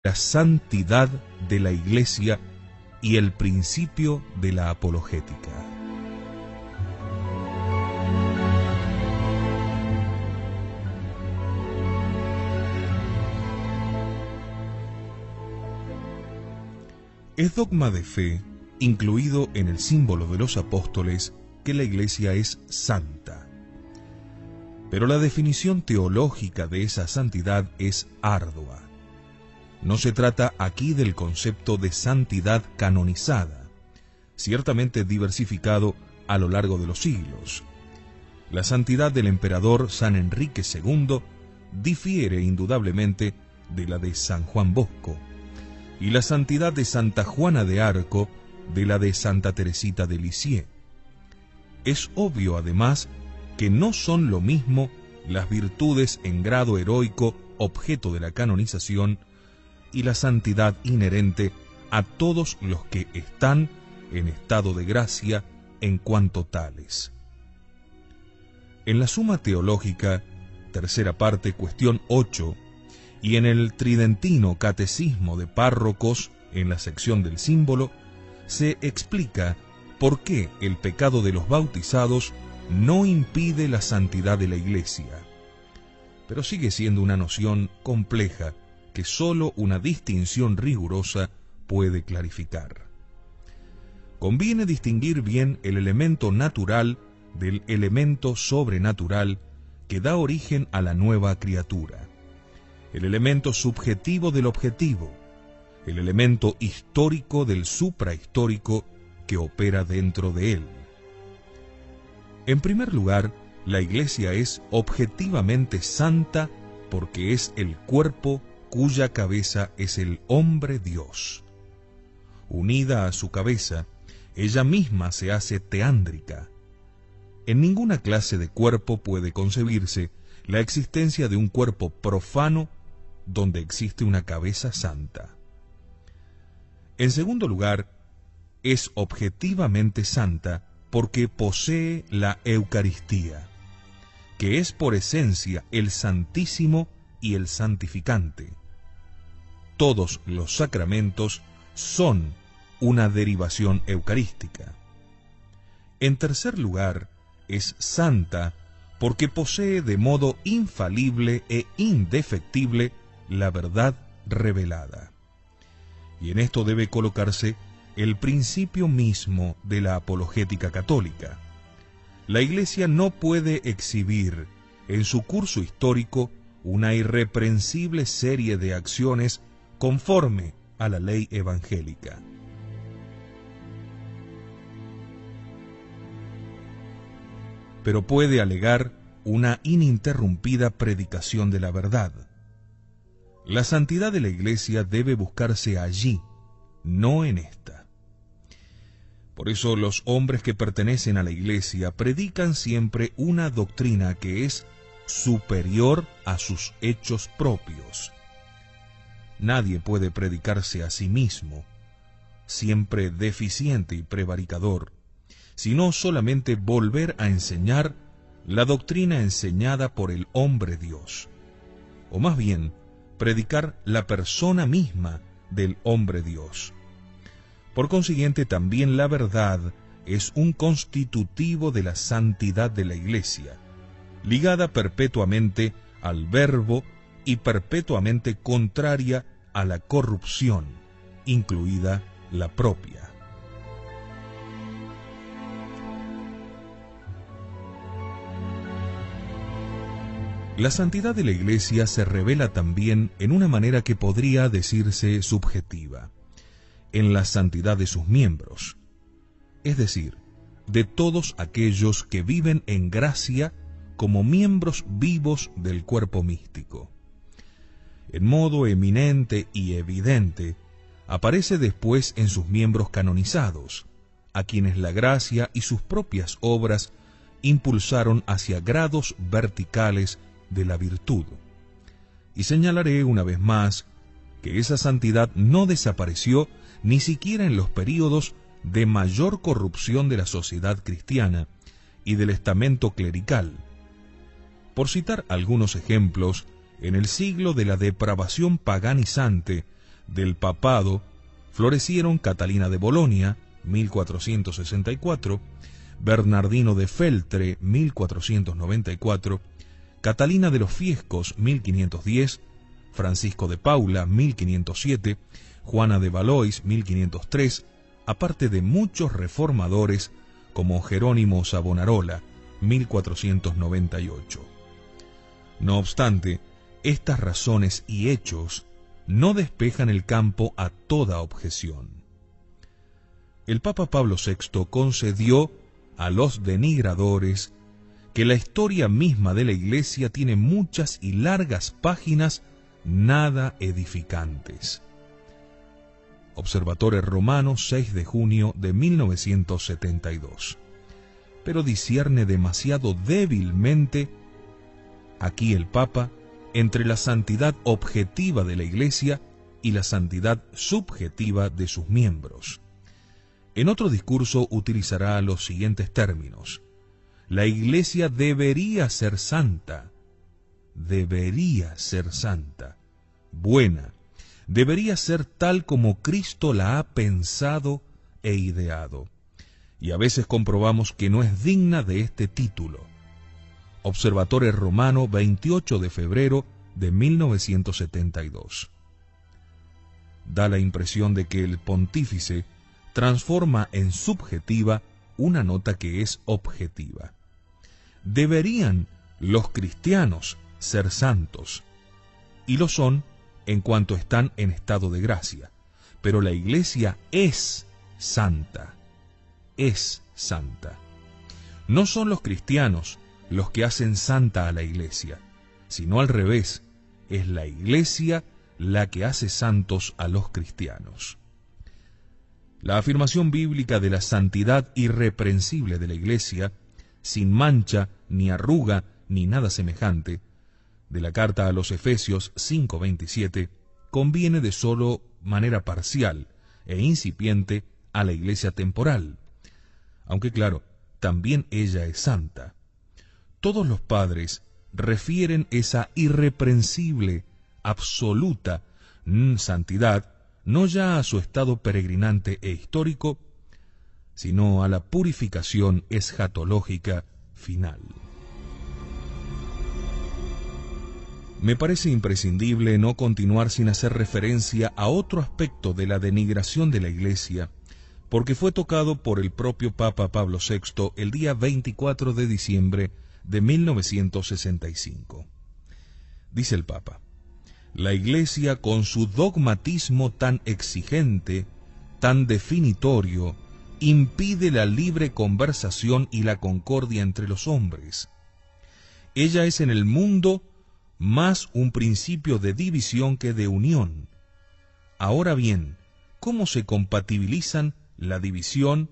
la santidad de la Iglesia y el principio de la apologética. Es dogma de fe, incluido en el símbolo de los apóstoles, que la Iglesia es santa. Pero la definición teológica de esa santidad es ardua. No se trata aquí del concepto de santidad canonizada, ciertamente diversificado a lo largo de los siglos. La santidad del emperador San Enrique II difiere indudablemente de la de San Juan Bosco, y la santidad de Santa Juana de Arco de la de Santa Teresita de Lisieux. Es obvio, además, que no son lo mismo las virtudes en grado heroico objeto de la canonización y la santidad inherente a todos los que están en estado de gracia en cuanto tales. En la Suma Teológica, tercera parte, cuestión 8, y en el Tridentino Catecismo de Párrocos, en la sección del símbolo, se explica por qué el pecado de los bautizados no impide la santidad de la Iglesia. Pero sigue siendo una noción compleja que sólo una distinción rigurosa puede clarificar. Conviene distinguir bien el elemento natural del elemento sobrenatural que da origen a la nueva criatura, el elemento subjetivo del objetivo, el elemento histórico del suprahistórico que opera dentro de él. En primer lugar, la Iglesia es objetivamente santa porque es el cuerpo cuya cabeza es el hombre Dios. Unida a su cabeza, ella misma se hace teándrica. En ninguna clase de cuerpo puede concebirse la existencia de un cuerpo profano donde existe una cabeza santa. En segundo lugar, es objetivamente santa porque posee la Eucaristía, que es por esencia el Santísimo y el Santificante. Todos los sacramentos son una derivación eucarística. En tercer lugar, es santa porque posee de modo infalible e indefectible la verdad revelada. Y en esto debe colocarse el principio mismo de la apologética católica. La Iglesia no puede exhibir en su curso histórico una irreprensible serie de acciones conforme a la ley evangélica. Pero puede alegar una ininterrumpida predicación de la verdad. La santidad de la Iglesia debe buscarse allí, no en esta. Por eso los hombres que pertenecen a la Iglesia predican siempre una doctrina que es superior a sus hechos propios. Nadie puede predicarse a sí mismo, siempre deficiente y prevaricador, sino solamente volver a enseñar la doctrina enseñada por el hombre Dios, o más bien, predicar la persona misma del hombre Dios. Por consiguiente, también la verdad es un constitutivo de la santidad de la Iglesia, ligada perpetuamente al Verbo y perpetuamente contraria a la corrupción, incluida la propia. La santidad de la Iglesia se revela también en una manera que podría decirse subjetiva, en la santidad de sus miembros, es decir, de todos aquellos que viven en gracia como miembros vivos del cuerpo místico. En modo eminente y evidente, aparece después en sus miembros canonizados, a quienes la gracia y sus propias obras impulsaron hacia grados verticales de la virtud. Y señalaré una vez más que esa santidad no desapareció ni siquiera en los períodos de mayor corrupción de la sociedad cristiana y del estamento clerical. Por citar algunos ejemplos, en el siglo de la depravación paganizante, del papado florecieron Catalina de Bolonia, 1464, Bernardino de Feltre, 1494, Catalina de los Fiescos, 1510, Francisco de Paula, 1507, Juana de Valois, 1503, aparte de muchos reformadores como Jerónimo Savonarola, 1498. No obstante, estas razones y hechos no despejan el campo a toda objeción. El Papa Pablo VI concedió a los denigradores que la historia misma de la Iglesia tiene muchas y largas páginas nada edificantes. Observatore Romano, 6 de junio de 1972. Pero discierne demasiado débilmente aquí el Papa entre la santidad objetiva de la Iglesia y la santidad subjetiva de sus miembros. En otro discurso utilizará los siguientes términos: la Iglesia debería ser santa, buena, debería ser tal como Cristo la ha pensado e ideado, y a veces comprobamos que no es digna de este título. Observatore Romano, 28 de febrero de 1972. Da la impresión de que el pontífice transforma en subjetiva una nota que es objetiva. Deberían los cristianos ser santos, y lo son en cuanto están en estado de gracia, pero la Iglesia es santa, No son los cristianos los que hacen santa a la Iglesia, sino al revés, es la Iglesia la que hace santos a los cristianos. La afirmación bíblica de la santidad irreprensible de la Iglesia, sin mancha, ni arruga, ni nada semejante, de la carta a los Efesios 5:27, conviene de solo manera parcial e incipiente a la Iglesia temporal, aunque claro, también ella es santa. Todos los padres refieren esa irreprensible, absoluta santidad no ya a su estado peregrinante e histórico, sino a la purificación escatológica final. Me parece imprescindible no continuar sin hacer referencia a otro aspecto de la denigración de la Iglesia, porque fue tocado por el propio Papa Pablo VI el día 24 de diciembre de 1965. Dice el Papa: la Iglesia, con su dogmatismo tan exigente, tan definitorio, impide la libre conversación y la concordia entre los hombres. Ella es en el mundo más un principio de división que de unión. Ahora bien, ¿cómo se compatibilizan la división,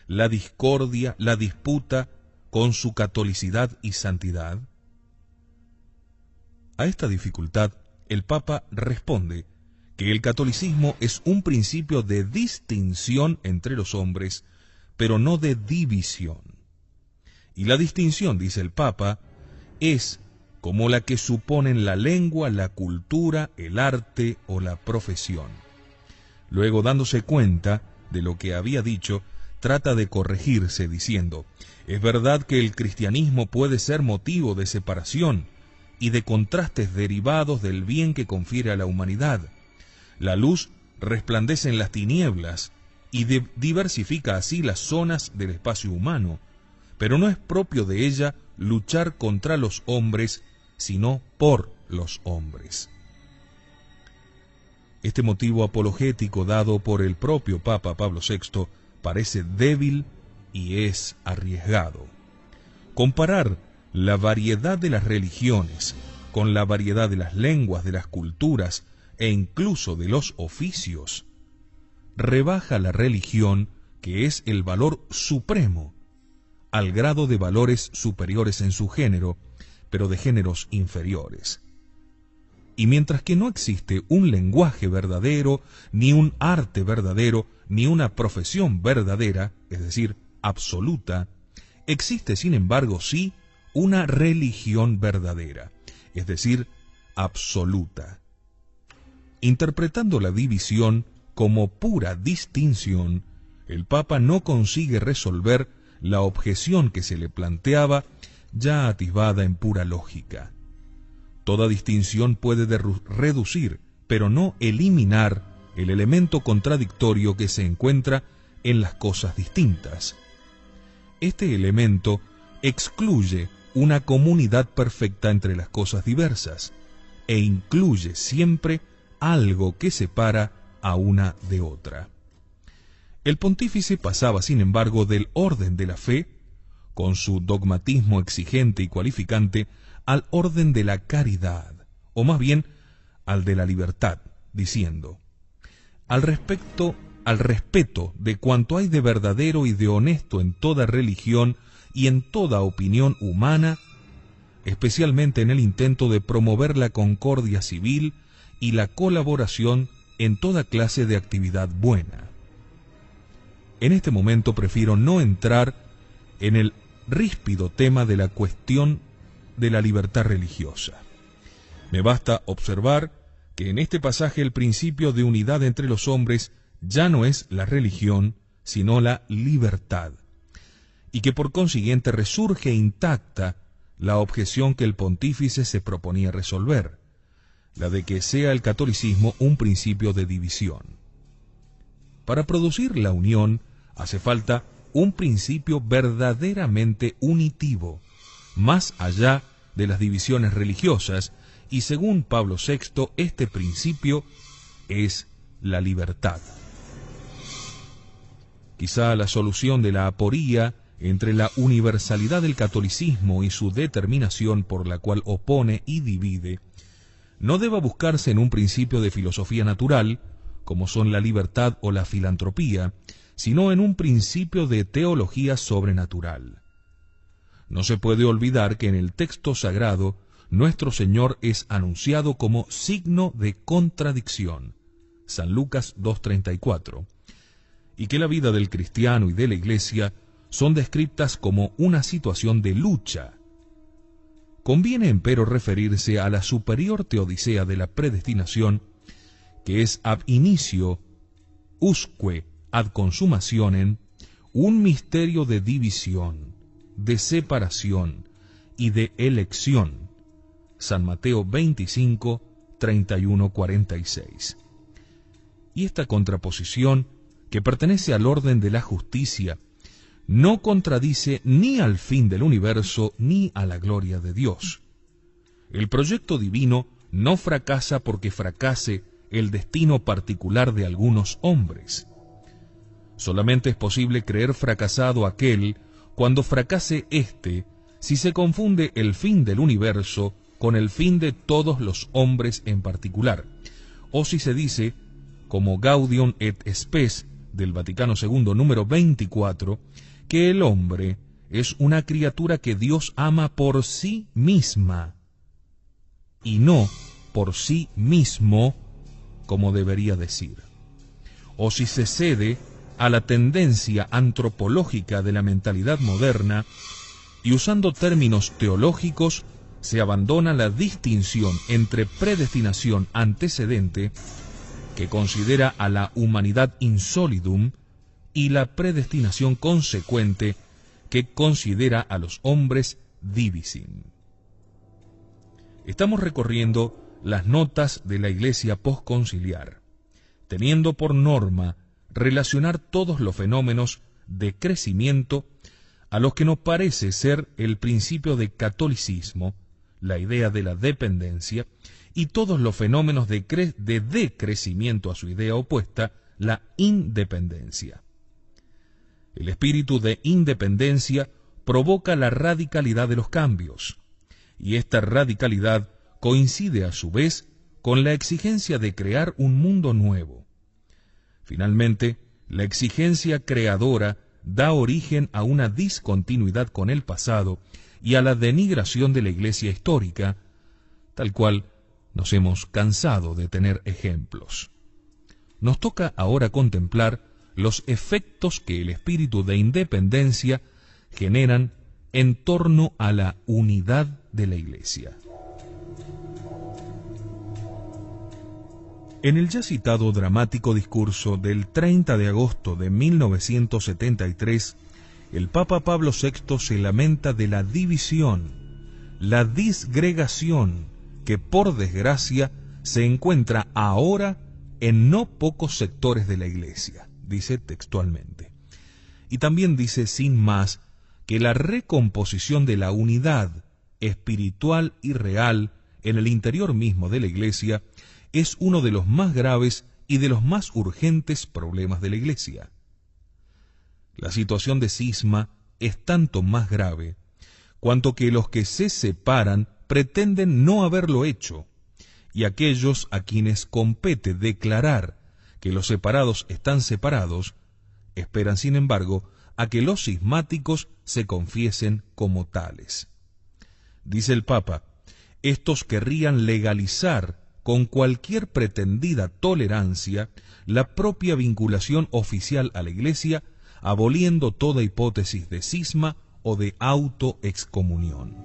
la discordia, la disputa con su catolicidad y santidad? A esta dificultad, el Papa responde que el catolicismo es un principio de distinción entre los hombres, pero no de división. Y la distinción, dice el Papa, es como la que suponen la lengua, la cultura, el arte o la profesión. Luego, dándose cuenta de lo que había dicho, trata de corregirse diciendo: es verdad que el cristianismo puede ser motivo de separación y de contrastes derivados del bien que confiere a la humanidad. La luz resplandece en las tinieblas y diversifica así las zonas del espacio humano, pero no es propio de ella luchar contra los hombres, sino por los hombres. Este motivo apologético dado por el propio Papa Pablo VI parece débil y es arriesgado. Comparar la variedad de las religiones con la variedad de las lenguas, de las culturas e incluso de los oficios, rebaja la religión, que es el valor supremo, al grado de valores superiores en su género, pero de géneros inferiores. Y mientras que no existe un lenguaje verdadero, ni un arte verdadero, ni una profesión verdadera, es decir, absoluta, existe sin embargo sí una religión verdadera, es decir, absoluta. Interpretando la división como pura distinción, el Papa no consigue resolver la objeción que se le planteaba, ya atisbada en pura lógica. Toda distinción puede reducir, pero no eliminar, el elemento contradictorio que se encuentra en las cosas distintas. Este elemento excluye una comunidad perfecta entre las cosas diversas e incluye siempre algo que separa a una de otra. El pontífice pasaba, sin embargo, del orden de la fe, con su dogmatismo exigente y cualificante, al orden de la caridad, o más bien al de la libertad, diciendo: al respeto de cuanto hay de verdadero y de honesto en toda religión y en toda opinión humana, especialmente en el intento de promover la concordia civil y la colaboración en toda clase de actividad buena. En este momento prefiero no entrar en el ríspido tema de la cuestión de la libertad religiosa. Me basta observar que en este pasaje el principio de unidad entre los hombres ya no es la religión, sino la libertad, y que por consiguiente resurge intacta la objeción que el pontífice se proponía resolver, la de que sea el catolicismo un principio de división. Para producir la unión hace falta un principio verdaderamente unitivo, más allá de las divisiones religiosas, y según Pablo VI, este principio es la libertad. Quizá la solución de la aporía entre la universalidad del catolicismo y su determinación por la cual opone y divide, no deba buscarse en un principio de filosofía natural, como son la libertad o la filantropía, sino en un principio de teología sobrenatural. No se puede olvidar que en el texto sagrado nuestro Señor es anunciado como signo de contradicción, San Lucas 2:34, y que la vida del cristiano y de la Iglesia son descritas como una situación de lucha. Conviene, empero, referirse a la superior teodicea de la predestinación, que es ab inicio usque ad consumationem, un misterio de división, de separación y de elección. San Mateo 25, 31, 46. Y esta contraposición, que pertenece al orden de la justicia, no contradice ni al fin del universo ni a la gloria de Dios. El proyecto divino no fracasa porque fracase el destino particular de algunos hombres. Solamente es posible creer fracasado aquel cuando fracase éste, si se confunde el fin del universo con el fin de todos los hombres en particular, o si se dice, como Gaudium et Spes del Vaticano II número 24, que el hombre es una criatura que Dios ama por sí misma y no por sí mismo, como debería decir. O si se cede a la tendencia antropológica de la mentalidad moderna y, usando términos teológicos, se abandona la distinción entre predestinación antecedente, que considera a la humanidad insolidum, y la predestinación consecuente, que considera a los hombres divisim. Estamos recorriendo las notas de la Iglesia postconciliar, teniendo por norma relacionar todos los fenómenos de crecimiento a los que nos parece ser el principio de catolicismo, la idea de la dependencia, y todos los fenómenos de decrecimiento a su idea opuesta, la independencia. El espíritu de independencia provoca la radicalidad de los cambios, y esta radicalidad coincide a su vez con la exigencia de crear un mundo nuevo. Finalmente, la exigencia creadora da origen a una discontinuidad con el pasado y a la denigración de la Iglesia histórica, tal cual nos hemos cansado de tener ejemplos. Nos toca ahora contemplar los efectos que el espíritu de independencia generan en torno a la unidad de la Iglesia. En el ya citado dramático discurso del 30 de agosto de 1973, el Papa Pablo VI se lamenta de la división, la disgregación que por desgracia se encuentra ahora en no pocos sectores de la Iglesia, dice textualmente. Y también dice sin más que la recomposición de la unidad espiritual y real en el interior mismo de la Iglesia es uno de los más graves y de los más urgentes problemas de la Iglesia. La situación de cisma es tanto más grave cuanto que los que se separan pretenden no haberlo hecho, y aquellos a quienes compete declarar que los separados están separados, esperan sin embargo a que los cismáticos se confiesen como tales. Dice el Papa, estos querrían legalizar con cualquier pretendida tolerancia la propia vinculación oficial a la Iglesia, aboliendo toda hipótesis de cisma o de autoexcomunión.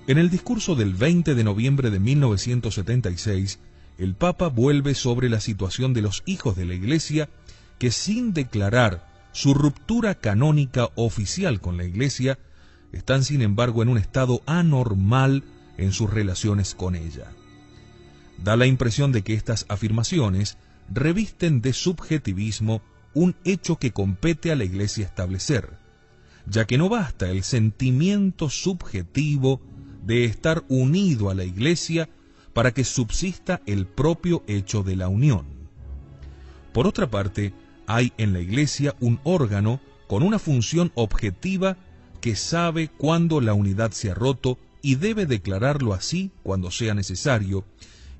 En el discurso del 20 de noviembre de 1976, el Papa vuelve sobre la situación de los hijos de la Iglesia que, sin declarar su ruptura canónica oficial con la Iglesia, están sin embargo en un estado anormal en sus relaciones con ella. Da la impresión de que estas afirmaciones revisten de subjetivismo un hecho que compete a la Iglesia establecer, ya que no basta el sentimiento subjetivo de estar unido a la Iglesia para que subsista el propio hecho de la unión. Por otra parte, hay en la Iglesia un órgano con una función objetiva que sabe cuándo la unidad se ha roto y debe declararlo así cuando sea necesario,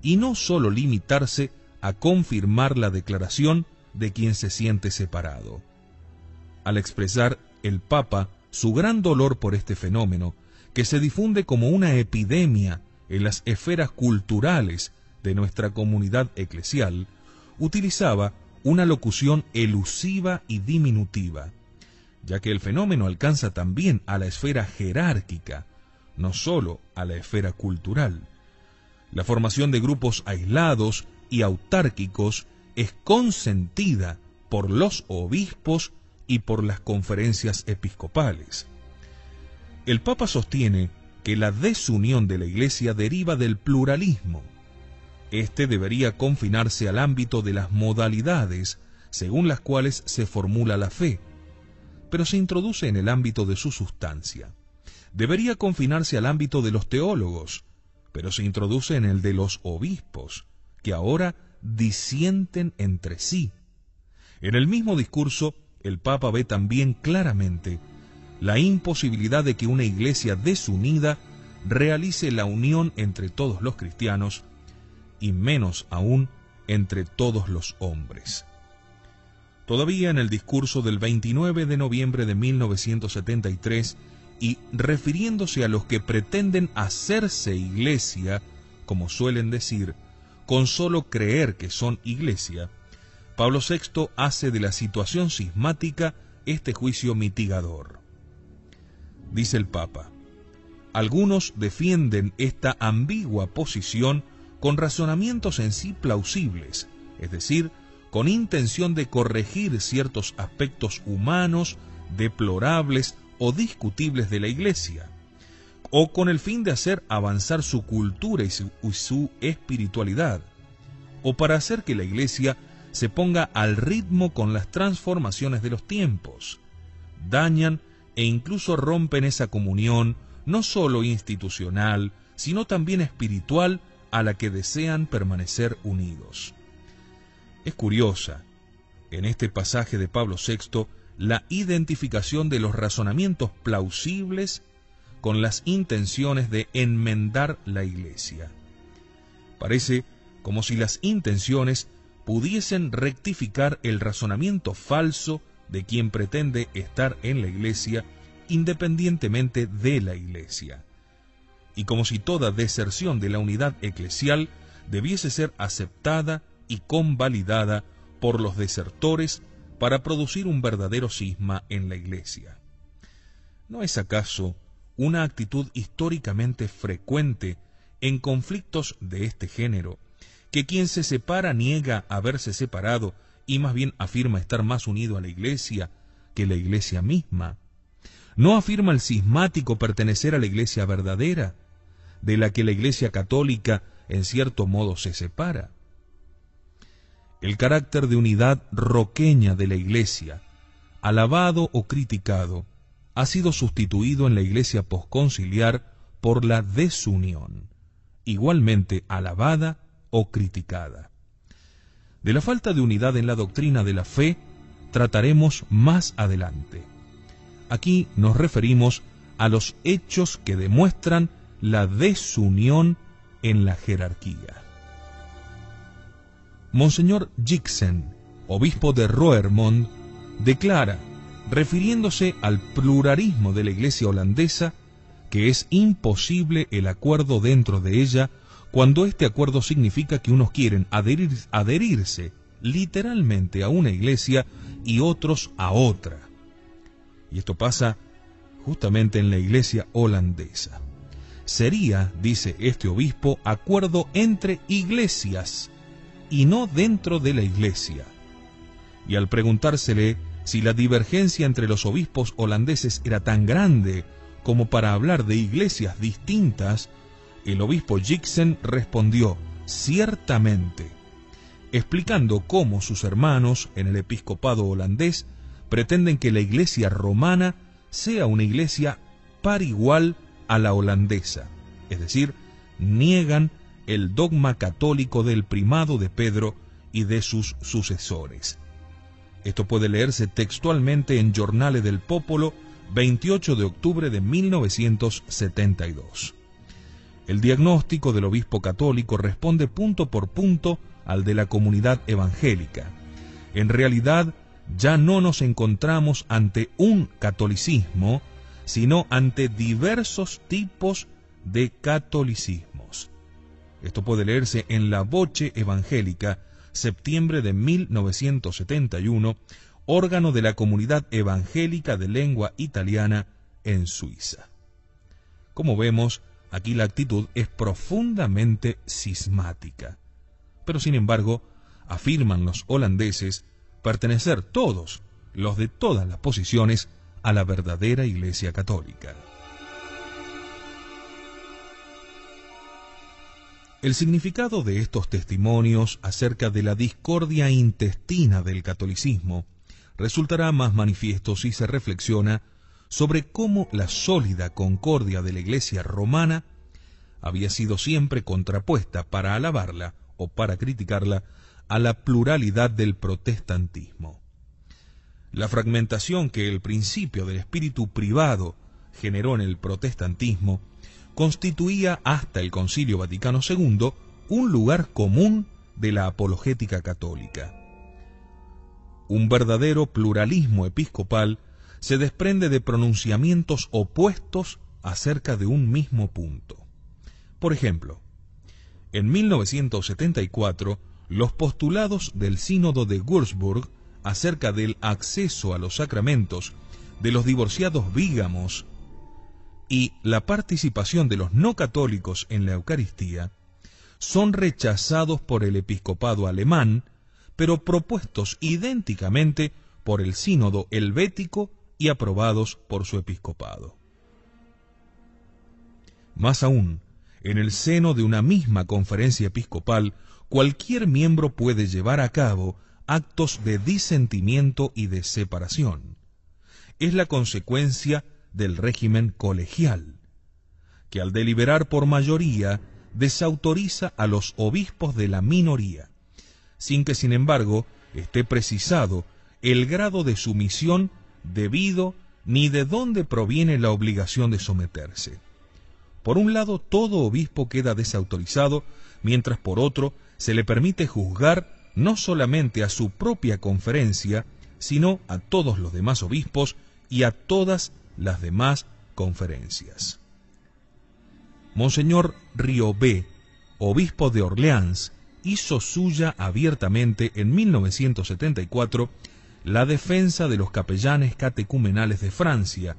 y no sólo limitarse a confirmar la declaración de quien se siente separado. Al expresar el Papa su gran dolor por este fenómeno, que se difunde como una epidemia en las esferas culturales de nuestra comunidad eclesial, utilizaba una locución elusiva y diminutiva, ya que el fenómeno alcanza también a la esfera jerárquica, no sólo a la esfera cultural. La formación de grupos aislados y autárquicos es consentida por los obispos y por las conferencias episcopales. El Papa sostiene que la desunión de la Iglesia deriva del pluralismo. Este debería confinarse al ámbito de las modalidades según las cuales se formula la fe, pero se introduce en el ámbito de su sustancia. Debería confinarse al ámbito de los teólogos, pero se introduce en el de los obispos, que ahora disienten entre sí. En el mismo discurso, el Papa ve también claramente la imposibilidad de que una Iglesia desunida realice la unión entre todos los cristianos, y menos aún entre todos los hombres. Todavía en el discurso del 29 de noviembre de 1973, y refiriéndose a los que pretenden hacerse Iglesia, como suelen decir, con solo creer que son Iglesia, Pablo VI hace de la situación cismática este juicio mitigador. Dice el Papa, algunos defienden esta ambigua posición con razonamientos en sí plausibles, es decir, con intención de corregir ciertos aspectos humanos, deplorables o discutibles de la Iglesia, o con el fin de hacer avanzar su cultura y su espiritualidad, o para hacer que la Iglesia se ponga al ritmo con las transformaciones de los tiempos. Dañan e incluso rompen esa comunión, no sólo institucional, sino también espiritual, a la que desean permanecer unidos. Es curiosa, en este pasaje de Pablo VI, la identificación de los razonamientos plausibles con las intenciones de enmendar la Iglesia. Parece como si las intenciones pudiesen rectificar el razonamiento falso de quien pretende estar en la Iglesia independientemente de la Iglesia, y como si toda deserción de la unidad eclesial debiese ser aceptada y convalidada por los desertores para producir un verdadero cisma en la Iglesia. ¿No es acaso una actitud históricamente frecuente en conflictos de este género, que quien se separa niega haberse separado y más bien afirma estar más unido a la Iglesia que la Iglesia misma? ¿No afirma el cismático pertenecer a la Iglesia verdadera, de la que la Iglesia católica en cierto modo se separa? El carácter de unidad roqueña de la Iglesia, alabado o criticado, ha sido sustituido en la Iglesia posconciliar por la desunión, igualmente alabada o criticada. De la falta de unidad en la doctrina de la fe trataremos más adelante. Aquí nos referimos a los hechos que demuestran la desunión en la jerarquía. Monseñor Jixen, obispo de Roermond, declara, refiriéndose al pluralismo de la Iglesia holandesa, que es imposible el acuerdo dentro de ella cuando este acuerdo significa que unos quieren adherirse literalmente a una iglesia y otros a otra. Y esto pasa justamente en la iglesia holandesa. Sería, dice este obispo, acuerdo entre iglesias y no dentro de la iglesia. Y al preguntársele si la divergencia entre los obispos holandeses era tan grande como para hablar de iglesias distintas, el obispo Jixen respondió, ciertamente, explicando cómo sus hermanos en el episcopado holandés pretenden que la iglesia romana sea una iglesia par igual a la holandesa, es decir, niegan el dogma católico del primado de Pedro y de sus sucesores. Esto puede leerse textualmente en Giornale del Popolo, 28 de octubre de 1972. El diagnóstico del obispo católico responde punto por punto al de la comunidad evangélica. En realidad, ya no nos encontramos ante un catolicismo, sino ante diversos tipos de catolicismos. Esto puede leerse en La Voce Evangélica, septiembre de 1971, órgano de la Comunidad Evangélica de Lengua Italiana en Suiza. Como vemos, aquí la actitud es profundamente cismática. Pero sin embargo, afirman los holandeses pertenecer todos, los de todas las posiciones, a la verdadera Iglesia Católica. El significado de estos testimonios acerca de la discordia intestina del catolicismo resultará más manifiesto si se reflexiona sobre cómo la sólida concordia de la Iglesia romana había sido siempre contrapuesta, para alabarla o para criticarla, a la pluralidad del protestantismo. La fragmentación que el principio del espíritu privado generó en el protestantismo constituía hasta el Concilio Vaticano II un lugar común de la apologética católica. Un verdadero pluralismo episcopal se desprende de pronunciamientos opuestos acerca de un mismo punto. Por ejemplo, en 1974, los postulados del Sínodo de Würzburg acerca del acceso a los sacramentos de los divorciados bígamos y la participación de los no católicos en la Eucaristía son rechazados por el episcopado alemán, pero propuestos idénticamente por el Sínodo helvético y aprobados por su episcopado. Más aún, en el seno de una misma conferencia episcopal, cualquier miembro puede llevar a cabo actos de disentimiento y de separación. Es la consecuencia del régimen colegial, que al deliberar por mayoría desautoriza a los obispos de la minoría, sin que sin embargo esté precisado el grado de sumisión debido ni de dónde proviene la obligación de someterse. Por un lado, todo obispo queda desautorizado, mientras por otro se le permite juzgar no solamente a su propia conferencia, sino a todos los demás obispos y a todas las demás conferencias. Monseñor Riobé, obispo de Orleans, hizo suya abiertamente en 1974 la defensa de los capellanes catecumenales de Francia,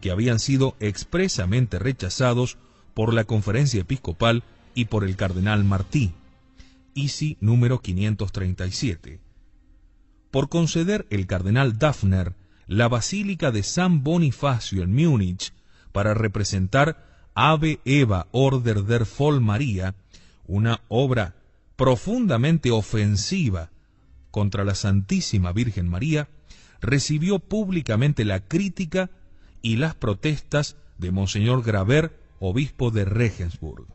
que habían sido expresamente rechazados por la Conferencia Episcopal y por el cardenal Martí. ISI número 537. Por conceder el cardenal Daffner la Basílica de San Bonifacio en Múnich para representar Ave Eva Order der Voll Maria, una obra profundamente ofensiva contra la Santísima Virgen María, recibió públicamente la crítica y las protestas de Monseñor Graver, obispo de Regensburg.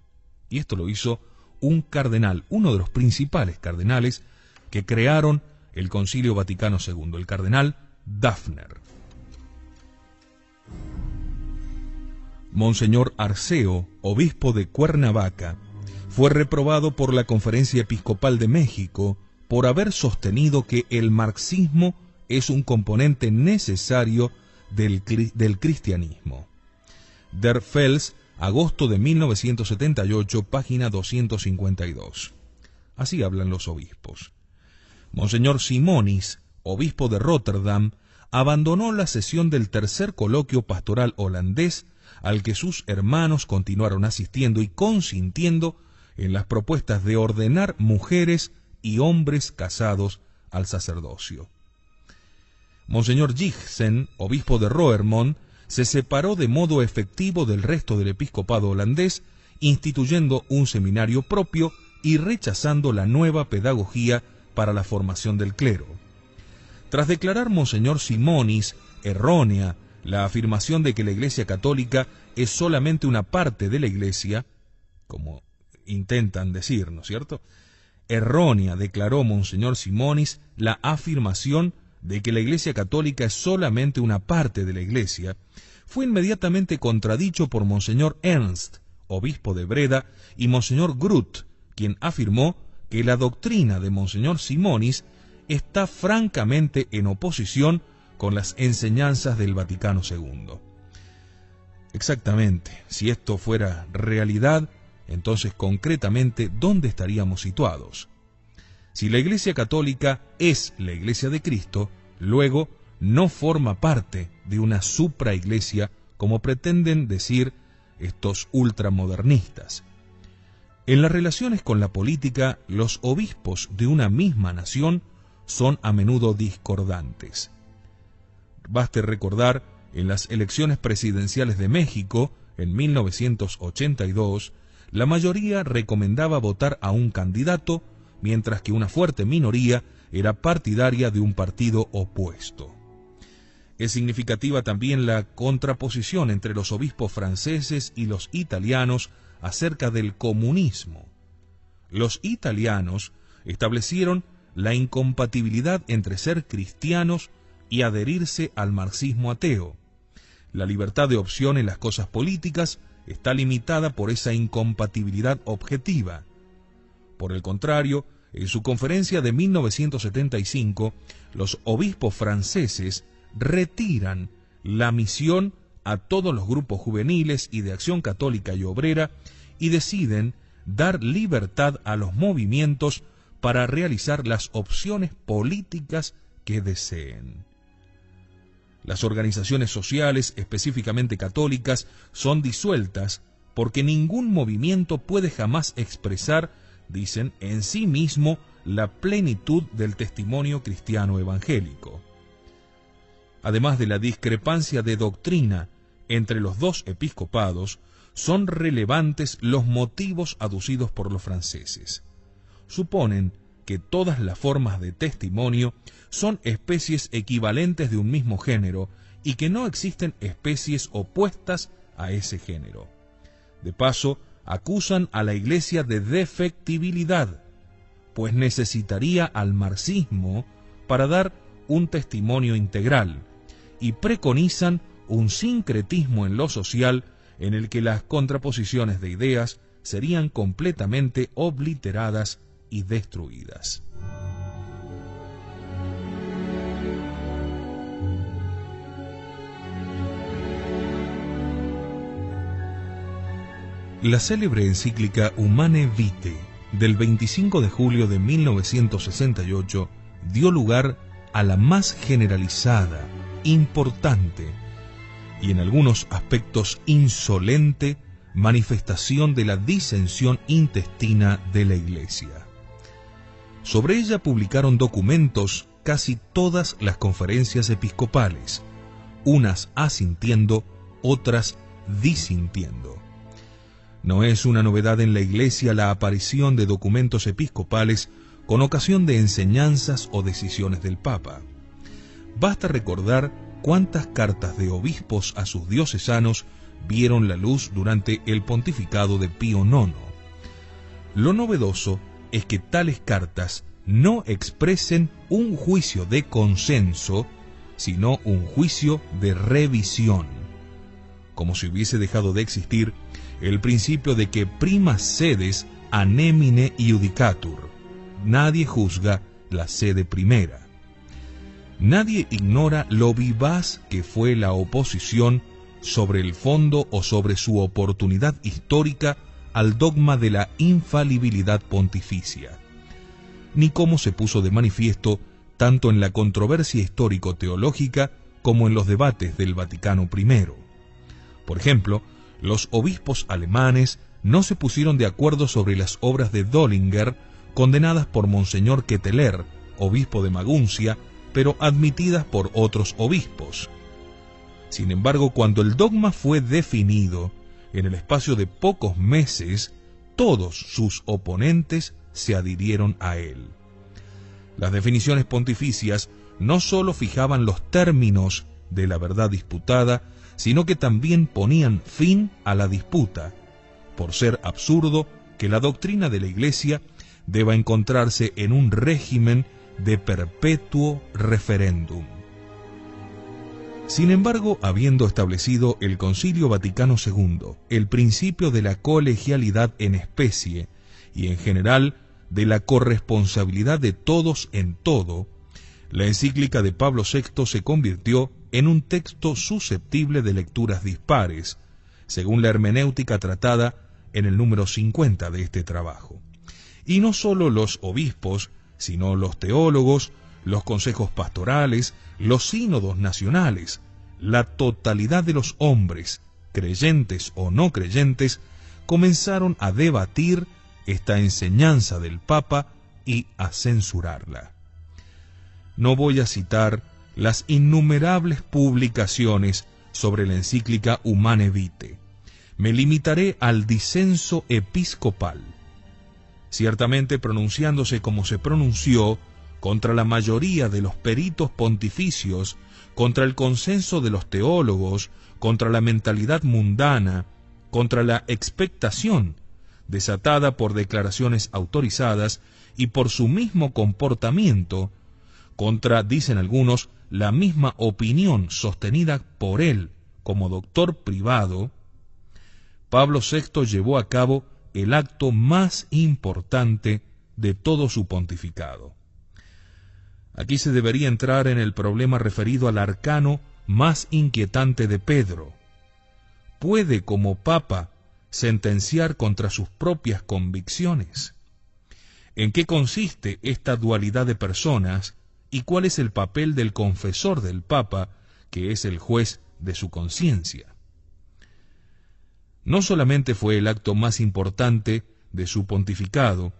Y esto lo hizo un cardenal, uno de los principales cardenales que crearon el Concilio Vaticano II, el cardenal Daffner. Monseñor Arceo, obispo de Cuernavaca, fue reprobado por la Conferencia Episcopal de México por haber sostenido que el marxismo es un componente necesario del cristianismo. Der Fels, agosto de 1978, página 252. Así hablan los obispos. Monseñor Simonis, obispo de Rotterdam, abandonó la sesión del tercer coloquio pastoral holandés, al que sus hermanos continuaron asistiendo y consintiendo en las propuestas de ordenar mujeres y hombres casados al sacerdocio. Monseñor Jigsen, obispo de Roermond, se separó de modo efectivo del resto del episcopado holandés, instituyendo un seminario propio y rechazando la nueva pedagogía para la formación del clero. Tras declarar Monseñor Simonis errónea la afirmación de que la Iglesia Católica es solamente una parte de la Iglesia, como intentan decir, ¿no es cierto? Errónea declaró Monseñor Simonis la afirmación de que la Iglesia Católica es solamente una parte de la Iglesia, fue inmediatamente contradicho por Monseñor Ernst, obispo de Breda, y Monseñor Groot, quien afirmó que la doctrina de Monseñor Simonis está francamente en oposición con las enseñanzas del Vaticano II. Exactamente, si esto fuera realidad, entonces concretamente, ¿dónde estaríamos situados? Si la Iglesia Católica es la Iglesia de Cristo, luego no forma parte de una supraiglesia, como pretenden decir estos ultramodernistas. En las relaciones con la política, los obispos de una misma nación son a menudo discordantes. Baste recordar, en las elecciones presidenciales de México, en 1982, la mayoría recomendaba votar a un candidato, mientras que una fuerte minoría era partidaria de un partido opuesto. Es significativa también la contraposición entre los obispos franceses y los italianos acerca del comunismo. Los italianos establecieron la incompatibilidad entre ser cristianos y adherirse al marxismo ateo. La libertad de opción en las cosas políticas está limitada por esa incompatibilidad objetiva. Por el contrario, en su conferencia de 1975, los obispos franceses retiran la misión a todos los grupos juveniles y de acción católica y obrera y deciden dar libertad a los movimientos para realizar las opciones políticas que deseen. Las organizaciones sociales, específicamente católicas, son disueltas porque ningún movimiento puede jamás expresar, dicen, en sí mismo la plenitud del testimonio cristiano evangélico. Además de la discrepancia de doctrina entre los dos episcopados, son relevantes los motivos aducidos por los franceses. Suponen que todas las formas de testimonio son especies equivalentes de un mismo género y que no existen especies opuestas a ese género. De paso, acusan a la Iglesia de defectibilidad, pues necesitaría al marxismo para dar un testimonio integral, y preconizan un sincretismo en lo social en el que las contraposiciones de ideas serían completamente obliteradas y destruidas. La célebre encíclica Humane Vitae del 25 de julio de 1968 dio lugar a la más generalizada, importante y en algunos aspectos insolente manifestación de la disensión intestina de la Iglesia. Sobre ella publicaron documentos casi todas las conferencias episcopales, unas asintiendo, otras disintiendo. No es una novedad en la Iglesia la aparición de documentos episcopales con ocasión de enseñanzas o decisiones del Papa. Basta recordar cuántas cartas de obispos a sus diocesanos vieron la luz durante el pontificado de Pío IX. Lo novedoso es que tales cartas no expresen un juicio de consenso, sino un juicio de revisión, como si hubiese dejado de existir el principio de que prima sedes anemine iudicatur, nadie juzga la sede primera. Nadie ignora lo vivaz que fue la oposición sobre el fondo o sobre su oportunidad histórica al dogma de la infalibilidad pontificia, ni cómo se puso de manifiesto tanto en la controversia histórico-teológica como en los debates del Vaticano I. Por ejemplo, los obispos alemanes no se pusieron de acuerdo sobre las obras de Dollinger, condenadas por Monseñor Ketteler, obispo de Maguncia, pero admitidas por otros obispos. Sin embargo, cuando el dogma fue definido, en el espacio de pocos meses, todos sus oponentes se adhirieron a él. Las definiciones pontificias no sólo fijaban los términos de la verdad disputada, sino que también ponían fin a la disputa, por ser absurdo que la doctrina de la Iglesia deba encontrarse en un régimen de perpetuo referéndum. Sin embargo, habiendo establecido el Concilio Vaticano II el principio de la colegialidad en especie y en general de la corresponsabilidad de todos en todo, la encíclica de Pablo VI se convirtió en un texto susceptible de lecturas dispares, según la hermenéutica tratada en el número 50 de este trabajo. Y no solo los obispos, sino los teólogos, los consejos pastorales, los sínodos nacionales, la totalidad de los hombres, creyentes o no creyentes, comenzaron a debatir esta enseñanza del Papa y a censurarla. No voy a citar las innumerables publicaciones sobre la encíclica Humane Vitae. Me limitaré al disenso episcopal, ciertamente pronunciándose como se pronunció contra la mayoría de los peritos pontificios, contra el consenso de los teólogos, contra la mentalidad mundana, contra la expectación desatada por declaraciones autorizadas y por su mismo comportamiento, contra, dicen algunos, la misma opinión sostenida por él como doctor privado. Pablo VI llevó a cabo el acto más importante de todo su pontificado. Aquí se debería entrar en el problema referido al arcano más inquietante de Pedro. ¿Puede, como Papa, sentenciar contra sus propias convicciones? ¿En qué consiste esta dualidad de personas y cuál es el papel del confesor del Papa, que es el juez de su conciencia? No solamente fue el acto más importante de su pontificado,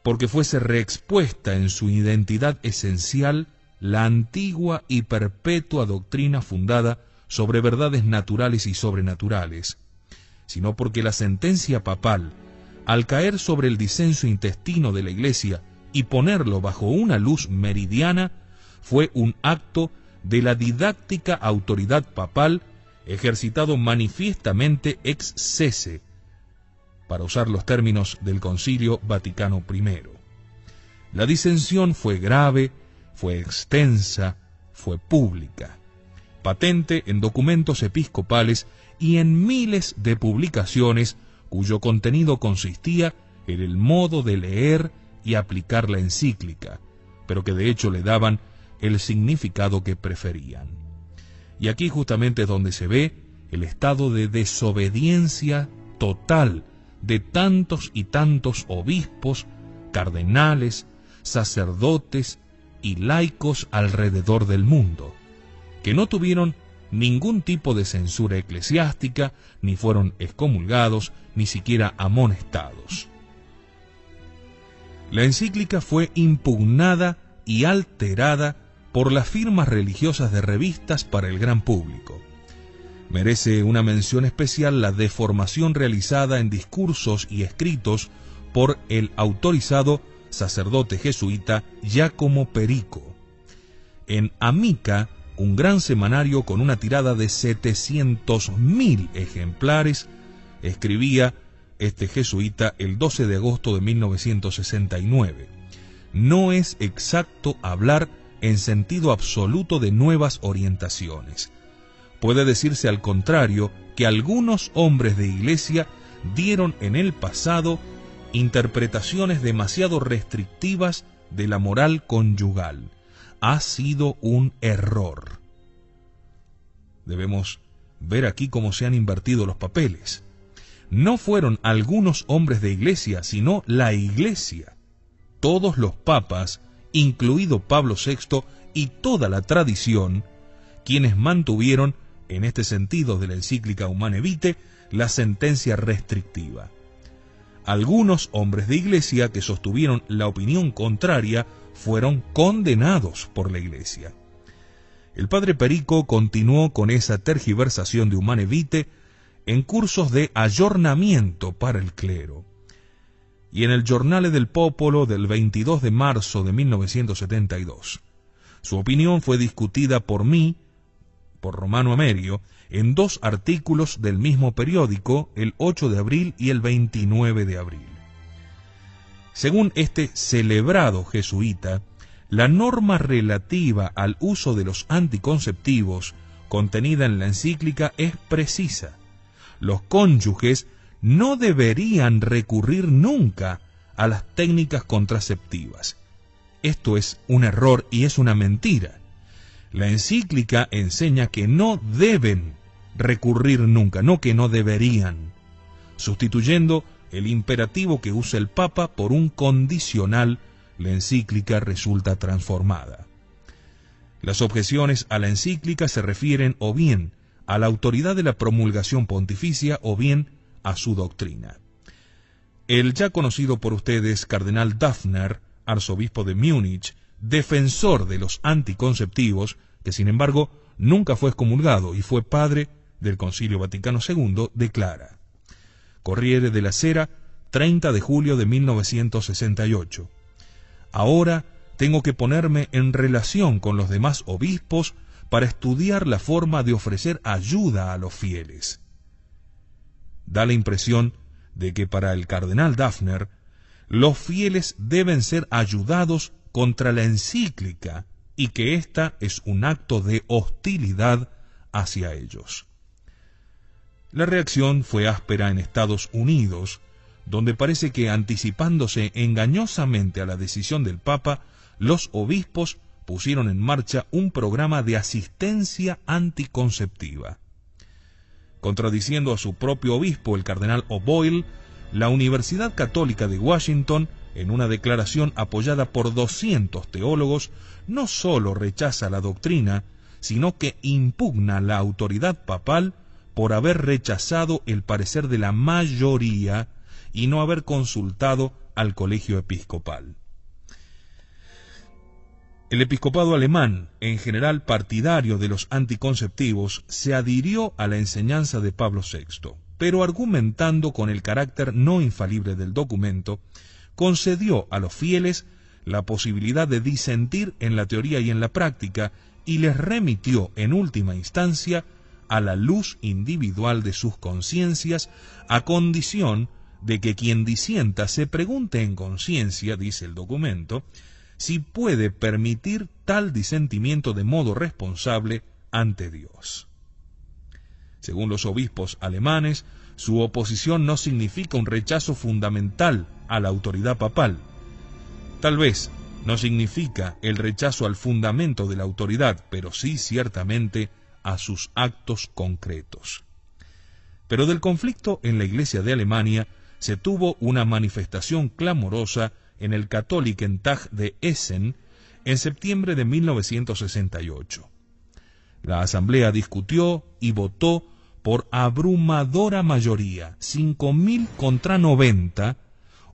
porque fuese reexpuesta en su identidad esencial la antigua y perpetua doctrina fundada sobre verdades naturales y sobrenaturales, sino porque la sentencia papal, al caer sobre el disenso intestino de la Iglesia y ponerlo bajo una luz meridiana, fue un acto de la didáctica autoridad papal ejercitado manifiestamente ex sese, para usar los términos del Concilio Vaticano I. La disensión fue grave, fue extensa, fue pública, patente en documentos episcopales y en miles de publicaciones cuyo contenido consistía en el modo de leer y aplicar la encíclica, pero que de hecho le daban el significado que preferían. Y aquí justamente es donde se ve el estado de desobediencia total de tantos y tantos obispos, cardenales, sacerdotes y laicos alrededor del mundo, que no tuvieron ningún tipo de censura eclesiástica, ni fueron excomulgados, ni siquiera amonestados. La encíclica fue impugnada y alterada por las firmas religiosas de revistas para el gran público. Merece una mención especial la deformación realizada en discursos y escritos por el autorizado sacerdote jesuita Giacomo Perico. En Amica, un gran semanario con una tirada de 700.000 ejemplares, escribía este jesuita el 12 de agosto de 1969. No es exacto hablar en sentido absoluto de nuevas orientaciones. Puede decirse al contrario que algunos hombres de iglesia dieron en el pasado interpretaciones demasiado restrictivas de la moral conyugal. Ha sido un error. Debemos ver aquí cómo se han invertido los papeles. No fueron algunos hombres de iglesia, sino la iglesia. Todos los papas, incluido Pablo VI y toda la tradición, quienes mantuvieron, en este sentido de la encíclica Humane Vitae, la sentencia restrictiva. Algunos hombres de iglesia que sostuvieron la opinión contraria fueron condenados por la iglesia. El padre Perico continuó con esa tergiversación de Humane Vitae en cursos de ayornamiento para el clero. Y en el Giornale del Popolo del 22 de marzo de 1972. Su opinión fue discutida por mí, por Romano Amerio, en 2 artículos del mismo periódico, el 8 de abril y el 29 de abril. Según este celebrado jesuita, la norma relativa al uso de los anticonceptivos contenida en la encíclica es precisa. Los cónyuges no deberían recurrir nunca a las técnicas contraceptivas. Esto es un error y es una mentira. La encíclica enseña que no deben recurrir nunca, no que no deberían, sustituyendo el imperativo que usa el Papa por un condicional. La encíclica resulta transformada. Las objeciones a la encíclica se refieren o bien a la autoridad de la promulgación pontificia o bien a su doctrina. El ya conocido por ustedes cardenal Dafner, arzobispo de Múnich, defensor de los anticonceptivos, que sin embargo nunca fue excomulgado y fue padre del Concilio Vaticano II, declara: Corriere della Sera, 30 de julio de 1968. Ahora tengo que ponerme en relación con los demás obispos para estudiar la forma de ofrecer ayuda a los fieles. Da la impresión de que para el cardenal Dafner, los fieles deben ser ayudados contra la encíclica y que ésta es un acto de hostilidad hacia ellos. La reacción fue áspera en Estados Unidos, donde parece que, anticipándose engañosamente a la decisión del Papa, los obispos pusieron en marcha un programa de asistencia anticonceptiva. Contradiciendo a su propio obispo, el cardenal O'Boyle, la Universidad Católica de Washington, en una declaración apoyada por 200 teólogos, no solo rechaza la doctrina, sino que impugna la autoridad papal por haber rechazado el parecer de la mayoría y no haber consultado al colegio episcopal. El episcopado alemán, en general partidario de los anticonceptivos, se adhirió a la enseñanza de Pablo VI, pero argumentando con el carácter no infalible del documento, concedió a los fieles la posibilidad de disentir en la teoría y en la práctica y les remitió en última instancia a la luz individual de sus conciencias, a condición de que quien disienta se pregunte en conciencia, dice el documento, si puede permitir tal disentimiento de modo responsable ante Dios. Según los obispos alemanes, su oposición no significa un rechazo fundamental a la autoridad papal. Tal vez no significa el rechazo al fundamento de la autoridad, pero sí ciertamente a sus actos concretos. Pero del conflicto en la Iglesia de Alemania se tuvo una manifestación clamorosa en el Katholikentag de Essen en septiembre de 1968. La asamblea discutió y votó por abrumadora mayoría, 5.000 contra 90,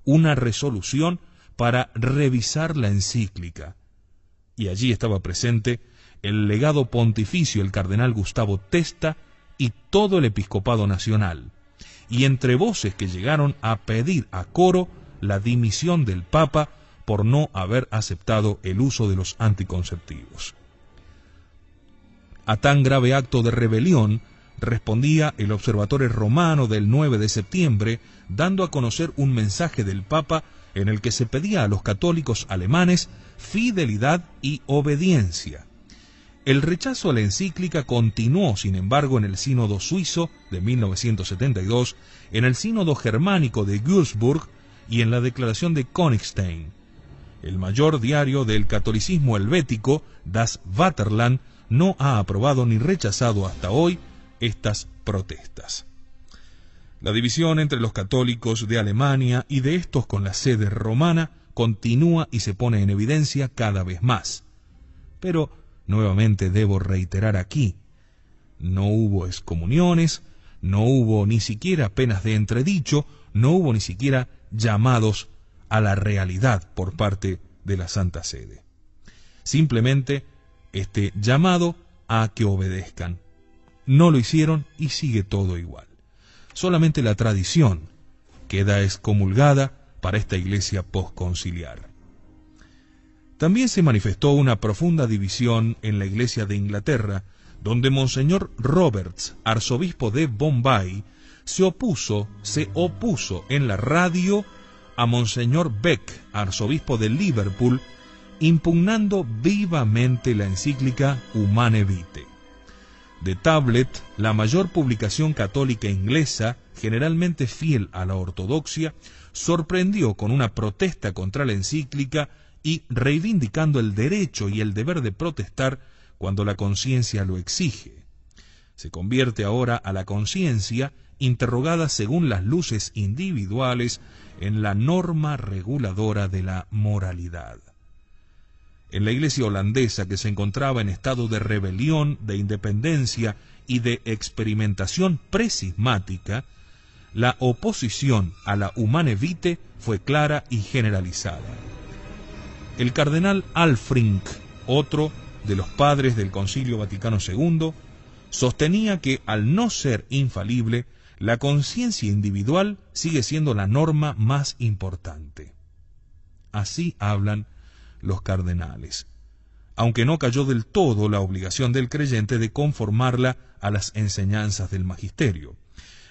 una resolución para revisar la encíclica. Y allí estaba presente el legado pontificio, el cardenal Gustavo Testa y todo el episcopado nacional, y entre voces que llegaron a pedir a coro la dimisión del Papa por no haber aceptado el uso de los anticonceptivos. A tan grave acto de rebelión respondía el Observatore Romano del 9 de septiembre, dando a conocer un mensaje del Papa en el que se pedía a los católicos alemanes fidelidad y obediencia. El rechazo a la encíclica continuó, sin embargo, en el Sínodo suizo de 1972, en el Sínodo germánico de Würzburg y en la Declaración de Königstein. El mayor diario del catolicismo helvético, Das Vaterland, no ha aprobado ni rechazado hasta hoy estas protestas. La división entre los católicos de Alemania y de estos con la sede romana continúa y se pone en evidencia cada vez más. Pero, nuevamente debo reiterar aquí, no hubo excomuniones, no hubo ni siquiera penas de entredicho, no hubo ni siquiera llamados a la realidad por parte de la Santa Sede. Simplemente este llamado a que obedezcan. No lo hicieron y sigue todo igual. Solamente la tradición queda excomulgada para esta iglesia posconciliar. También se manifestó una profunda división en la iglesia de Inglaterra, donde Monseñor Roberts, arzobispo de Bombay, se opuso en la radio a Monseñor Beck, arzobispo de Liverpool, impugnando vivamente la encíclica Humane Vitae. The Tablet, la mayor publicación católica inglesa, generalmente fiel a la ortodoxia, sorprendió con una protesta contra la encíclica y reivindicando el derecho y el deber de protestar cuando la conciencia lo exige. Se convierte ahora a la conciencia, interrogada según las luces individuales, en la norma reguladora de la moralidad. En la iglesia holandesa, que se encontraba en estado de rebelión, de independencia y de experimentación precismática, la oposición a la Humane Vitae fue clara y generalizada. El cardenal Alfrink, otro de los padres del Concilio Vaticano II, sostenía que al no ser infalible, la conciencia individual sigue siendo la norma más importante. Así hablan los cardenales, aunque no cayó del todo la obligación del creyente de conformarla a las enseñanzas del magisterio.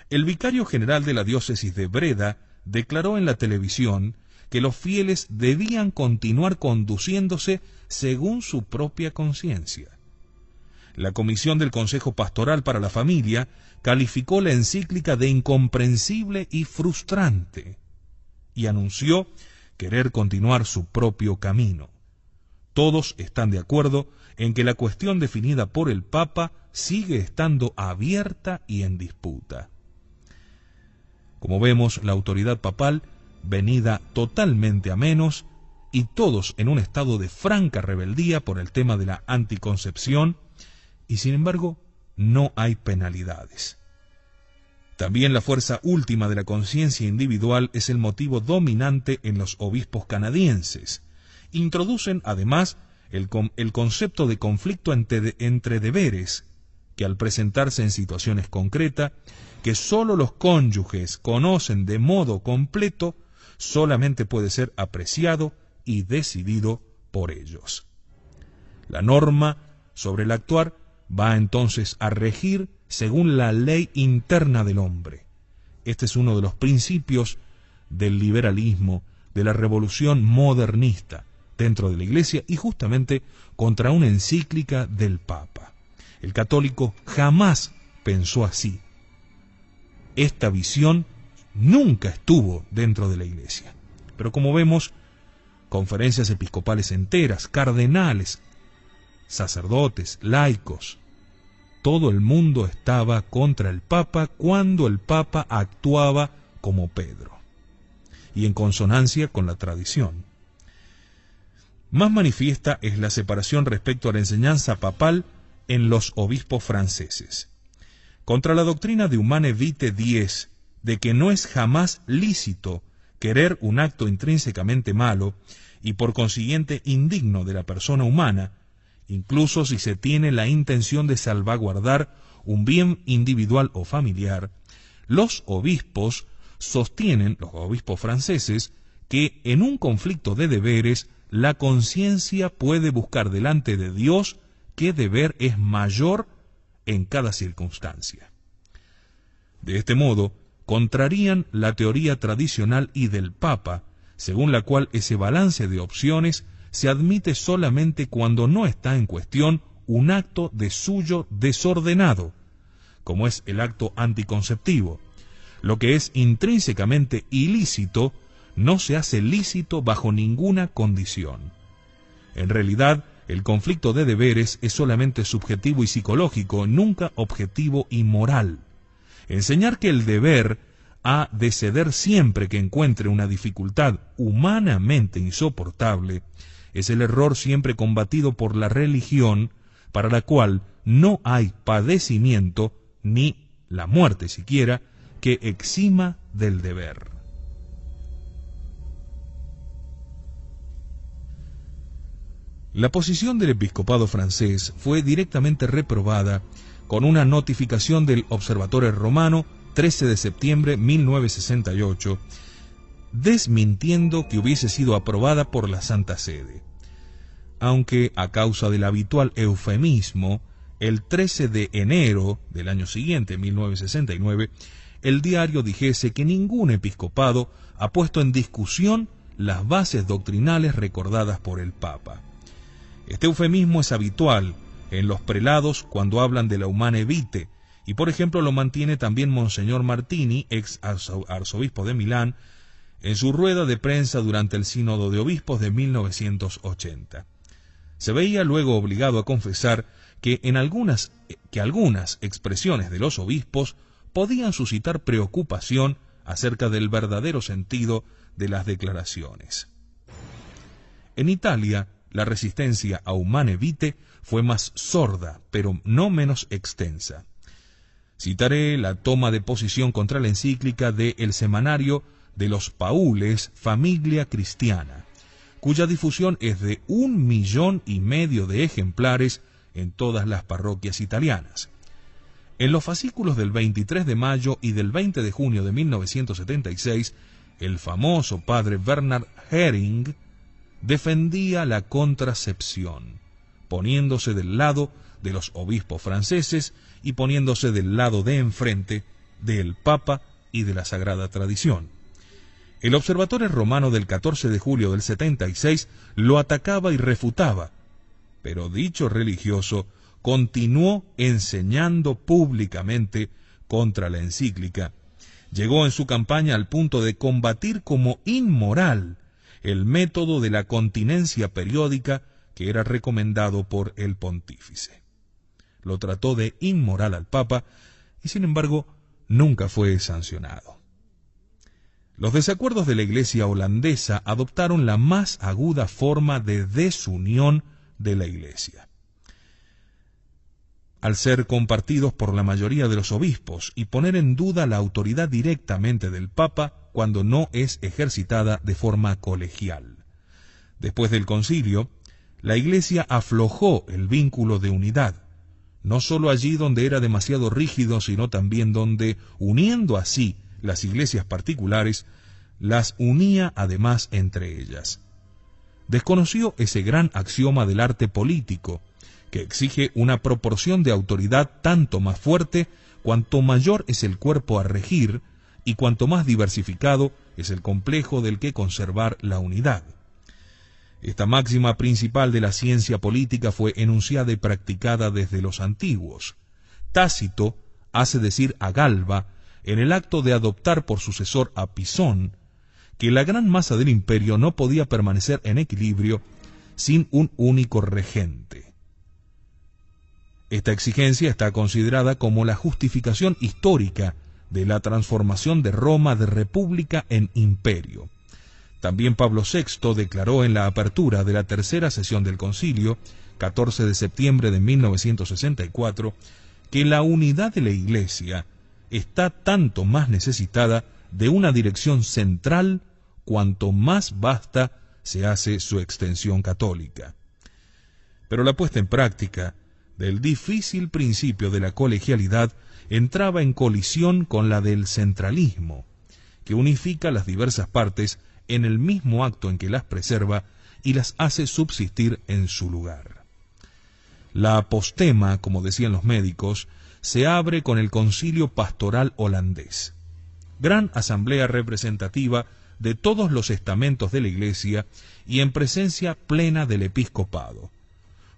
El vicario general de la diócesis de Breda declaró en la televisión que los fieles debían continuar conduciéndose según su propia conciencia. La comisión del Consejo Pastoral para la Familia calificó la encíclica de incomprensible y frustrante y anunció querer continuar su propio camino. Todos están de acuerdo en que la cuestión definida por el Papa sigue estando abierta y en disputa. Como vemos, la autoridad papal, venida totalmente a menos, y todos en un estado de franca rebeldía por el tema de la anticoncepción, y sin embargo no hay penalidades. También la fuerza última de la conciencia individual es el motivo dominante en los obispos canadienses. Introducen además el concepto de conflicto entre deberes, que al presentarse en situaciones concretas, que sólo los cónyuges conocen de modo completo, solamente puede ser apreciado y decidido por ellos. La norma sobre el actuar va entonces a regir según la ley interna del hombre. Este es uno de los principios del liberalismo, de la revolución modernista dentro de la Iglesia y justamente contra una encíclica del Papa. El católico jamás pensó así. Esta visión nunca estuvo dentro de la Iglesia. Pero como vemos, conferencias episcopales enteras, cardenales, sacerdotes, laicos, todo el mundo estaba contra el Papa cuando el Papa actuaba como Pedro, y en consonancia con la tradición. Más manifiesta es la separación respecto a la enseñanza papal en los obispos franceses. Contra la doctrina de Humane Vitae 10, de que no es jamás lícito querer un acto intrínsecamente malo y por consiguiente indigno de la persona humana, incluso si se tiene la intención de salvaguardar un bien individual o familiar, los obispos sostienen, los obispos franceses, que en un conflicto de deberes la conciencia puede buscar delante de Dios qué deber es mayor en cada circunstancia. De este modo, contrarían la teoría tradicional y del Papa, según la cual ese balance de opciones se admite solamente cuando no está en cuestión un acto de suyo desordenado, como es el acto anticonceptivo. Lo que es intrínsecamente ilícito no se hace lícito bajo ninguna condición. En realidad, el conflicto de deberes es solamente subjetivo y psicológico, nunca objetivo y moral. Enseñar que el deber ha de ceder siempre que encuentre una dificultad humanamente insoportable es el error siempre combatido por la religión, para la cual no hay padecimiento, ni la muerte siquiera, que exima del deber. La posición del episcopado francés fue directamente reprobada con una notificación del Observatore Romano 13 de septiembre de 1968, desmintiendo que hubiese sido aprobada por la Santa Sede. Aunque, a causa del habitual eufemismo, el 13 de enero del año siguiente, 1969, el diario dijese que ningún episcopado ha puesto en discusión las bases doctrinales recordadas por el Papa. Este eufemismo es habitual en los prelados cuando hablan de la humane vitae, y por ejemplo lo mantiene también Monseñor Martini, ex arzobispo de Milán, en su rueda de prensa durante el Sínodo de Obispos de 1980. Se veía luego obligado a confesar que algunas expresiones de los obispos podían suscitar preocupación acerca del verdadero sentido de las declaraciones. En Italia, la resistencia a humane vitae fue más sorda, pero no menos extensa. Citaré la toma de posición contra la encíclica de El Semanario de los Paules Familia Cristiana, cuya difusión es de 1,5 millones de ejemplares en todas las parroquias italianas. En los fascículos del 23 de mayo y del 20 de junio de 1976, el famoso padre Bernard Häring defendía la contracepción, poniéndose del lado de los obispos franceses y poniéndose del lado de enfrente del Papa y de la Sagrada Tradición. El Observatore Romano del 14 de julio del 76 lo atacaba y refutaba, pero dicho religioso continuó enseñando públicamente contra la encíclica. Llegó en su campaña al punto de combatir como inmoral el método de la continencia periódica que era recomendado por el pontífice. Lo trató de inmoral al Papa y, sin embargo, nunca fue sancionado. Los desacuerdos de la Iglesia holandesa adoptaron la más aguda forma de desunión de la Iglesia. Al ser compartidos por la mayoría de los obispos y poner en duda la autoridad directamente del Papa cuando no es ejercitada de forma colegial. Después del concilio, la Iglesia aflojó el vínculo de unidad, no solo allí donde era demasiado rígido, sino también donde, uniendo así las iglesias particulares, las unía además entre ellas. Desconoció ese gran axioma del arte político, que exige una proporción de autoridad tanto más fuerte cuanto mayor es el cuerpo a regir y cuanto más diversificado es el complejo del que conservar la unidad. Esta máxima principal de la ciencia política fue enunciada y practicada desde los antiguos. Tácito hace decir a Galba, en el acto de adoptar por sucesor a Pisón, que la gran masa del imperio no podía permanecer en equilibrio sin un único regente. Esta exigencia está considerada como la justificación histórica de la transformación de Roma de república en imperio. También Pablo VI declaró en la apertura de la tercera sesión del concilio, 14 de septiembre de 1964, que la unidad de la Iglesia está tanto más necesitada de una dirección central cuanto más vasta se hace su extensión católica. Pero la puesta en práctica del difícil principio de la colegialidad entraba en colisión con la del centralismo, que unifica las diversas partes en el mismo acto en que las preserva y las hace subsistir en su lugar. La apostema, como decían los médicos, se abre con el Concilio Pastoral Holandés, gran asamblea representativa de todos los estamentos de la Iglesia y en presencia plena del episcopado.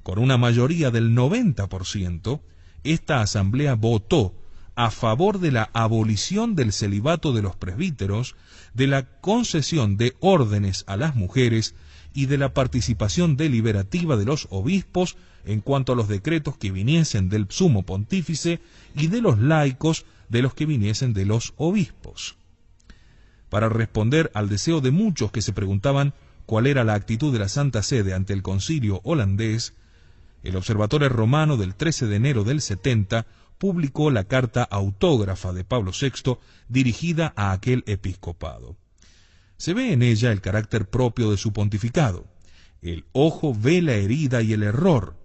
Con una mayoría del 90%, esta asamblea votó a favor de la abolición del celibato de los presbíteros, de la concesión de órdenes a las mujeres y de la participación deliberativa de los obispos en cuanto a los decretos que viniesen del sumo pontífice y de los laicos de los que viniesen de los obispos. Para responder al deseo de muchos que se preguntaban cuál era la actitud de la Santa Sede ante el concilio holandés, el Observatorio Romano del 13 de enero del 70 publicó la carta autógrafa de Pablo VI dirigida a aquel episcopado. Se ve en ella el carácter propio de su pontificado. El ojo ve la herida y el error,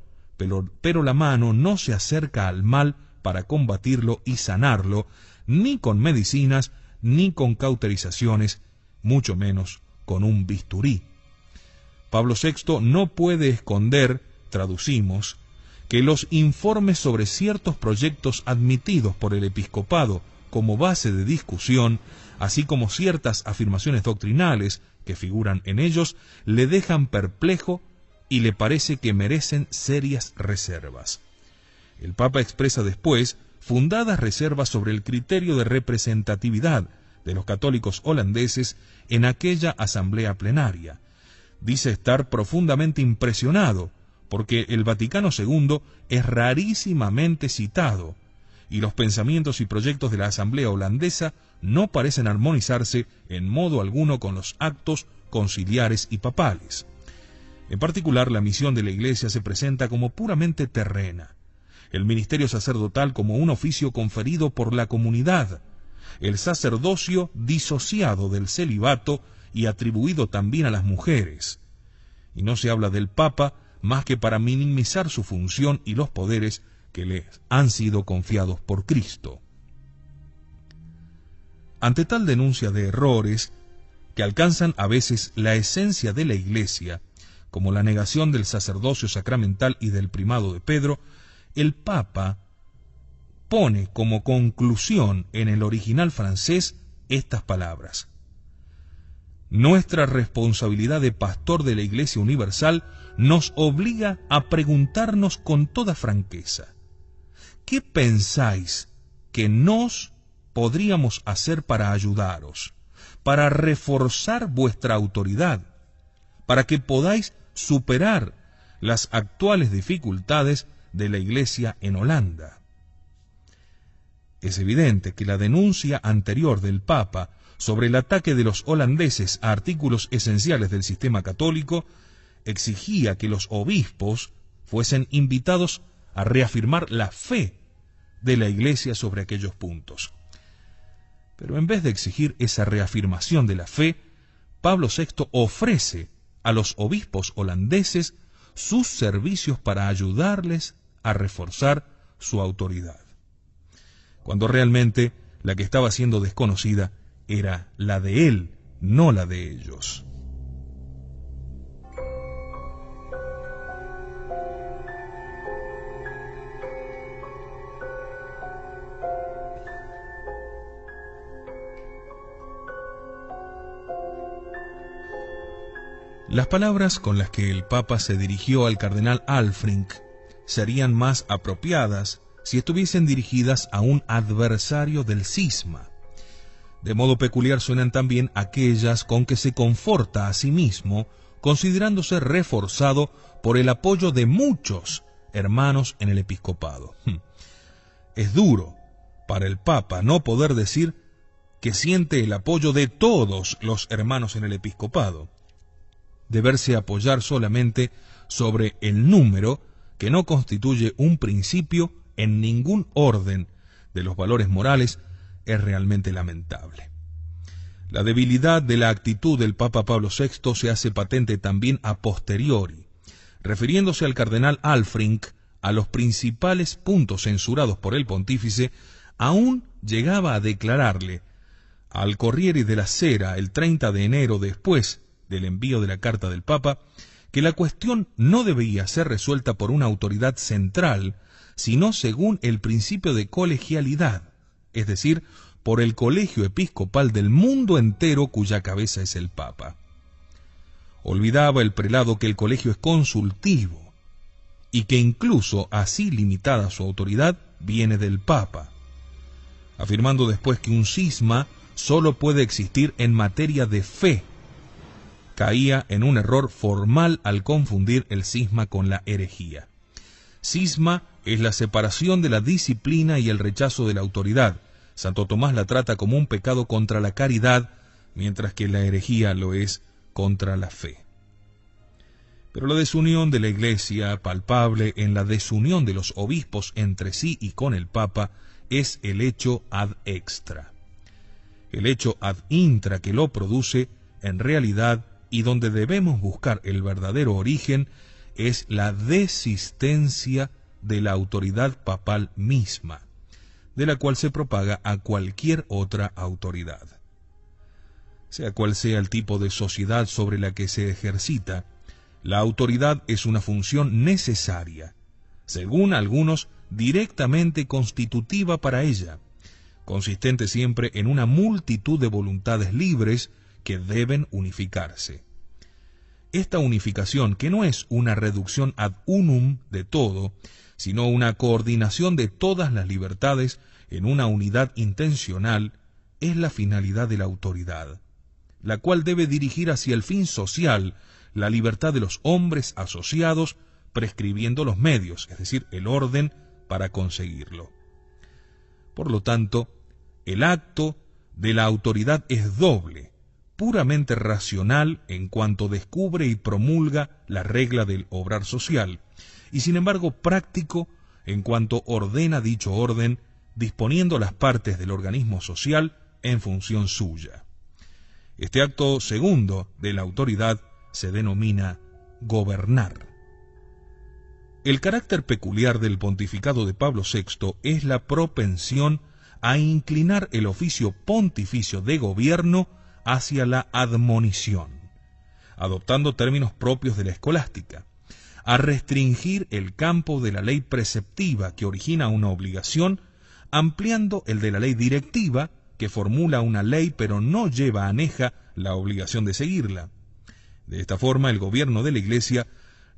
pero la mano no se acerca al mal para combatirlo y sanarlo, ni con medicinas, ni con cauterizaciones, mucho menos con un bisturí. Pablo VI no puede esconder, traducimos, que los informes sobre ciertos proyectos admitidos por el episcopado como base de discusión, así como ciertas afirmaciones doctrinales que figuran en ellos, le dejan perplejo y le parece que merecen serias reservas. El Papa expresa después fundadas reservas sobre el criterio de representatividad de los católicos holandeses en aquella asamblea plenaria. Dice estar profundamente impresionado porque el Vaticano II es rarísimamente citado y los pensamientos y proyectos de la asamblea holandesa no parecen armonizarse en modo alguno con los actos conciliares y papales. En particular, la misión de la Iglesia se presenta como puramente terrena, el ministerio sacerdotal como un oficio conferido por la comunidad, el sacerdocio disociado del celibato y atribuido también a las mujeres. Y no se habla del Papa más que para minimizar su función y los poderes que le han sido confiados por Cristo. Ante tal denuncia de errores, que alcanzan a veces la esencia de la Iglesia, como la negación del sacerdocio sacramental y del primado de Pedro, el Papa pone como conclusión en el original francés estas palabras: nuestra responsabilidad de pastor de la Iglesia Universal nos obliga a preguntarnos con toda franqueza: ¿qué pensáis que nos podríamos hacer para ayudaros, para reforzar vuestra autoridad, para que podáis superar las actuales dificultades de la Iglesia en Holanda? Es evidente que la denuncia anterior del Papa sobre el ataque de los holandeses a artículos esenciales del sistema católico exigía que los obispos fuesen invitados a reafirmar la fe de la Iglesia sobre aquellos puntos. Pero en vez de exigir esa reafirmación de la fe, Pablo VI ofrece a los obispos holandeses sus servicios para ayudarles a reforzar su autoridad, cuando realmente la que estaba siendo desconocida era la de él, no la de ellos. Las palabras con las que el Papa se dirigió al cardenal Alfrink serían más apropiadas si estuviesen dirigidas a un adversario del cisma. De modo peculiar suenan también aquellas con que se conforta a sí mismo, considerándose reforzado por el apoyo de muchos hermanos en el episcopado. Es duro para el Papa no poder decir que siente el apoyo de todos los hermanos en el episcopado, deberse apoyar solamente sobre el número, que no constituye un principio en ningún orden de los valores morales, es realmente lamentable. La debilidad de la actitud del Papa Pablo VI se hace patente también a posteriori. Refiriéndose al cardenal Alfrink, a los principales puntos censurados por el pontífice, aún llegaba a declararle al Corriere della Sera el 30 de enero, después del envío de la carta del Papa, que la cuestión no debía ser resuelta por una autoridad central, sino según el principio de colegialidad, es decir, por el colegio episcopal del mundo entero cuya cabeza es el Papa. Olvidaba el prelado que el colegio es consultivo y que incluso así limitada su autoridad viene del Papa, afirmando después que un cisma solo puede existir en materia de fe. Caía en un error formal al confundir el cisma con la herejía. Cisma es la separación de la disciplina y el rechazo de la autoridad. Santo Tomás la trata como un pecado contra la caridad, mientras que la herejía lo es contra la fe. Pero la desunión de la Iglesia, palpable en la desunión de los obispos entre sí y con el Papa, es el hecho ad extra. El hecho ad intra que lo produce, en realidad, y donde debemos buscar el verdadero origen, es la desistencia de la autoridad papal misma, de la cual se propaga a cualquier otra autoridad. Sea cual sea el tipo de sociedad sobre la que se ejercita, la autoridad es una función necesaria, según algunos, directamente constitutiva para ella, consistente siempre en una multitud de voluntades libres que deben unificarse. Esta unificación, que no es una reducción ad unum de todo, sino una coordinación de todas las libertades en una unidad intencional, es la finalidad de la autoridad, la cual debe dirigir hacia el fin social la libertad de los hombres asociados, prescribiendo los medios, es decir, el orden para conseguirlo. Por lo tanto, el acto de la autoridad es doble, puramente racional en cuanto descubre y promulga la regla del obrar social, y sin embargo práctico en cuanto ordena dicho orden, disponiendo las partes del organismo social en función suya. Este acto segundo de la autoridad se denomina gobernar. El carácter peculiar del pontificado de Pablo VI es la propensión a inclinar el oficio pontificio de gobierno hacia la admonición, adoptando términos propios de la escolástica, a restringir el campo de la ley preceptiva que origina una obligación, ampliando el de la ley directiva que formula una ley pero no lleva aneja la obligación de seguirla. De esta forma, el gobierno de la Iglesia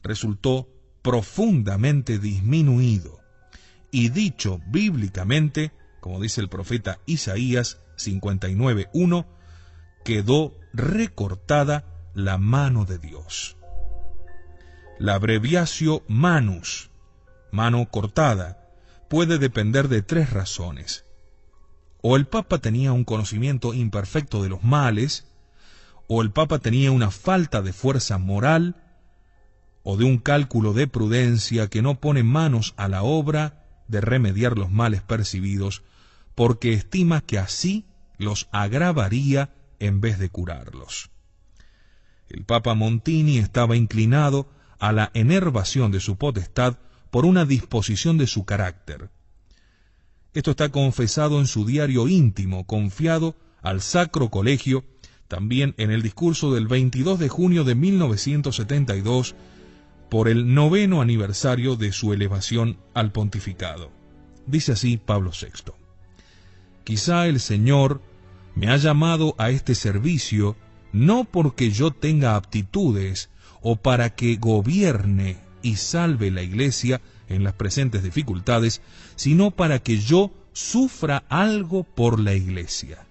resultó profundamente disminuido, y dicho bíblicamente, como dice el profeta Isaías 59:1, quedó recortada la mano de Dios. La abreviatio manus, mano cortada, puede depender de tres razones. O el Papa tenía un conocimiento imperfecto de los males, o el Papa tenía una falta de fuerza moral, o de un cálculo de prudencia que no pone manos a la obra de remediar los males percibidos, porque estima que así los agravaría en vez de curarlos. El Papa Montini estaba inclinado a la enervación de su potestad por una disposición de su carácter. Esto está confesado en su diario íntimo, confiado al Sacro Colegio, también en el discurso del 22 de junio de 1972, por el 9º aniversario de su elevación al pontificado. Dice así Pablo VI: quizá el Señor me ha llamado a este servicio no porque yo tenga aptitudes o para que gobierne y salve la Iglesia en las presentes dificultades, sino para que yo sufra algo por la Iglesia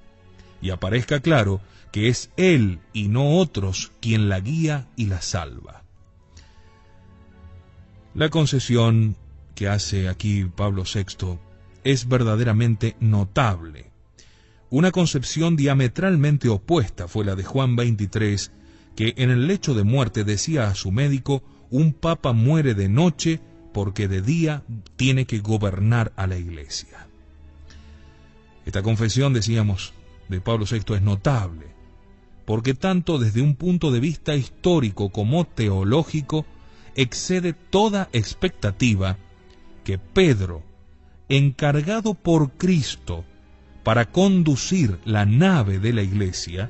y aparezca claro que es Él y no otros quien la guía y la salva. La concesión que hace aquí Pablo VI es verdaderamente notable. Una concepción diametralmente opuesta fue la de Juan XXIII, que en el lecho de muerte decía a su médico: un papa muere de noche porque de día tiene que gobernar a la Iglesia. Esta confesión, decíamos, de Pablo VI es notable, porque tanto desde un punto de vista histórico como teológico excede toda expectativa que Pedro, encargado por Cristo para conducir la nave de la iglesia,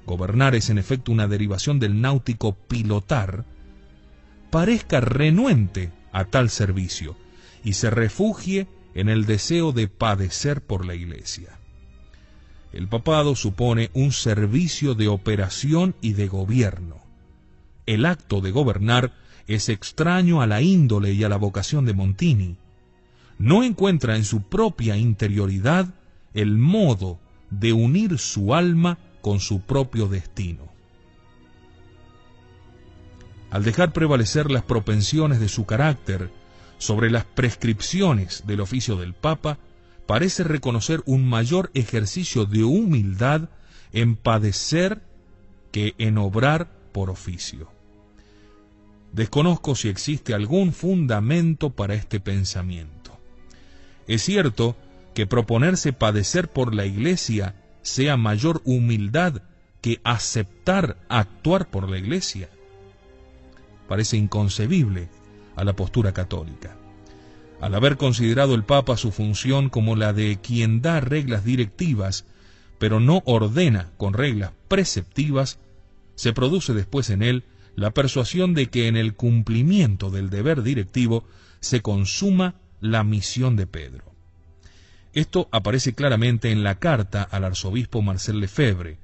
gobernar es en efecto una derivación del náutico pilotar, parezca renuente a tal servicio y se refugie en el deseo de padecer por la iglesia. El papado supone un servicio de operación y de gobierno. El acto de gobernar es extraño a la índole y a la vocación de Montini. No encuentra en su propia interioridad el modo de unir su alma con su propio destino. Al dejar prevalecer las propensiones de su carácter sobre las prescripciones del oficio del Papa, parece reconocer un mayor ejercicio de humildad en padecer que en obrar por oficio. Desconozco si existe algún fundamento para este pensamiento. Es cierto que proponerse padecer por la Iglesia sea mayor humildad que aceptar actuar por la Iglesia. Parece inconcebible a la postura católica. Al haber considerado el Papa su función como la de quien da reglas directivas, pero no ordena con reglas preceptivas, se produce después en él la persuasión de que en el cumplimiento del deber directivo se consuma la misión de Pedro. Esto aparece claramente en la carta al arzobispo Marcel Lefebvre,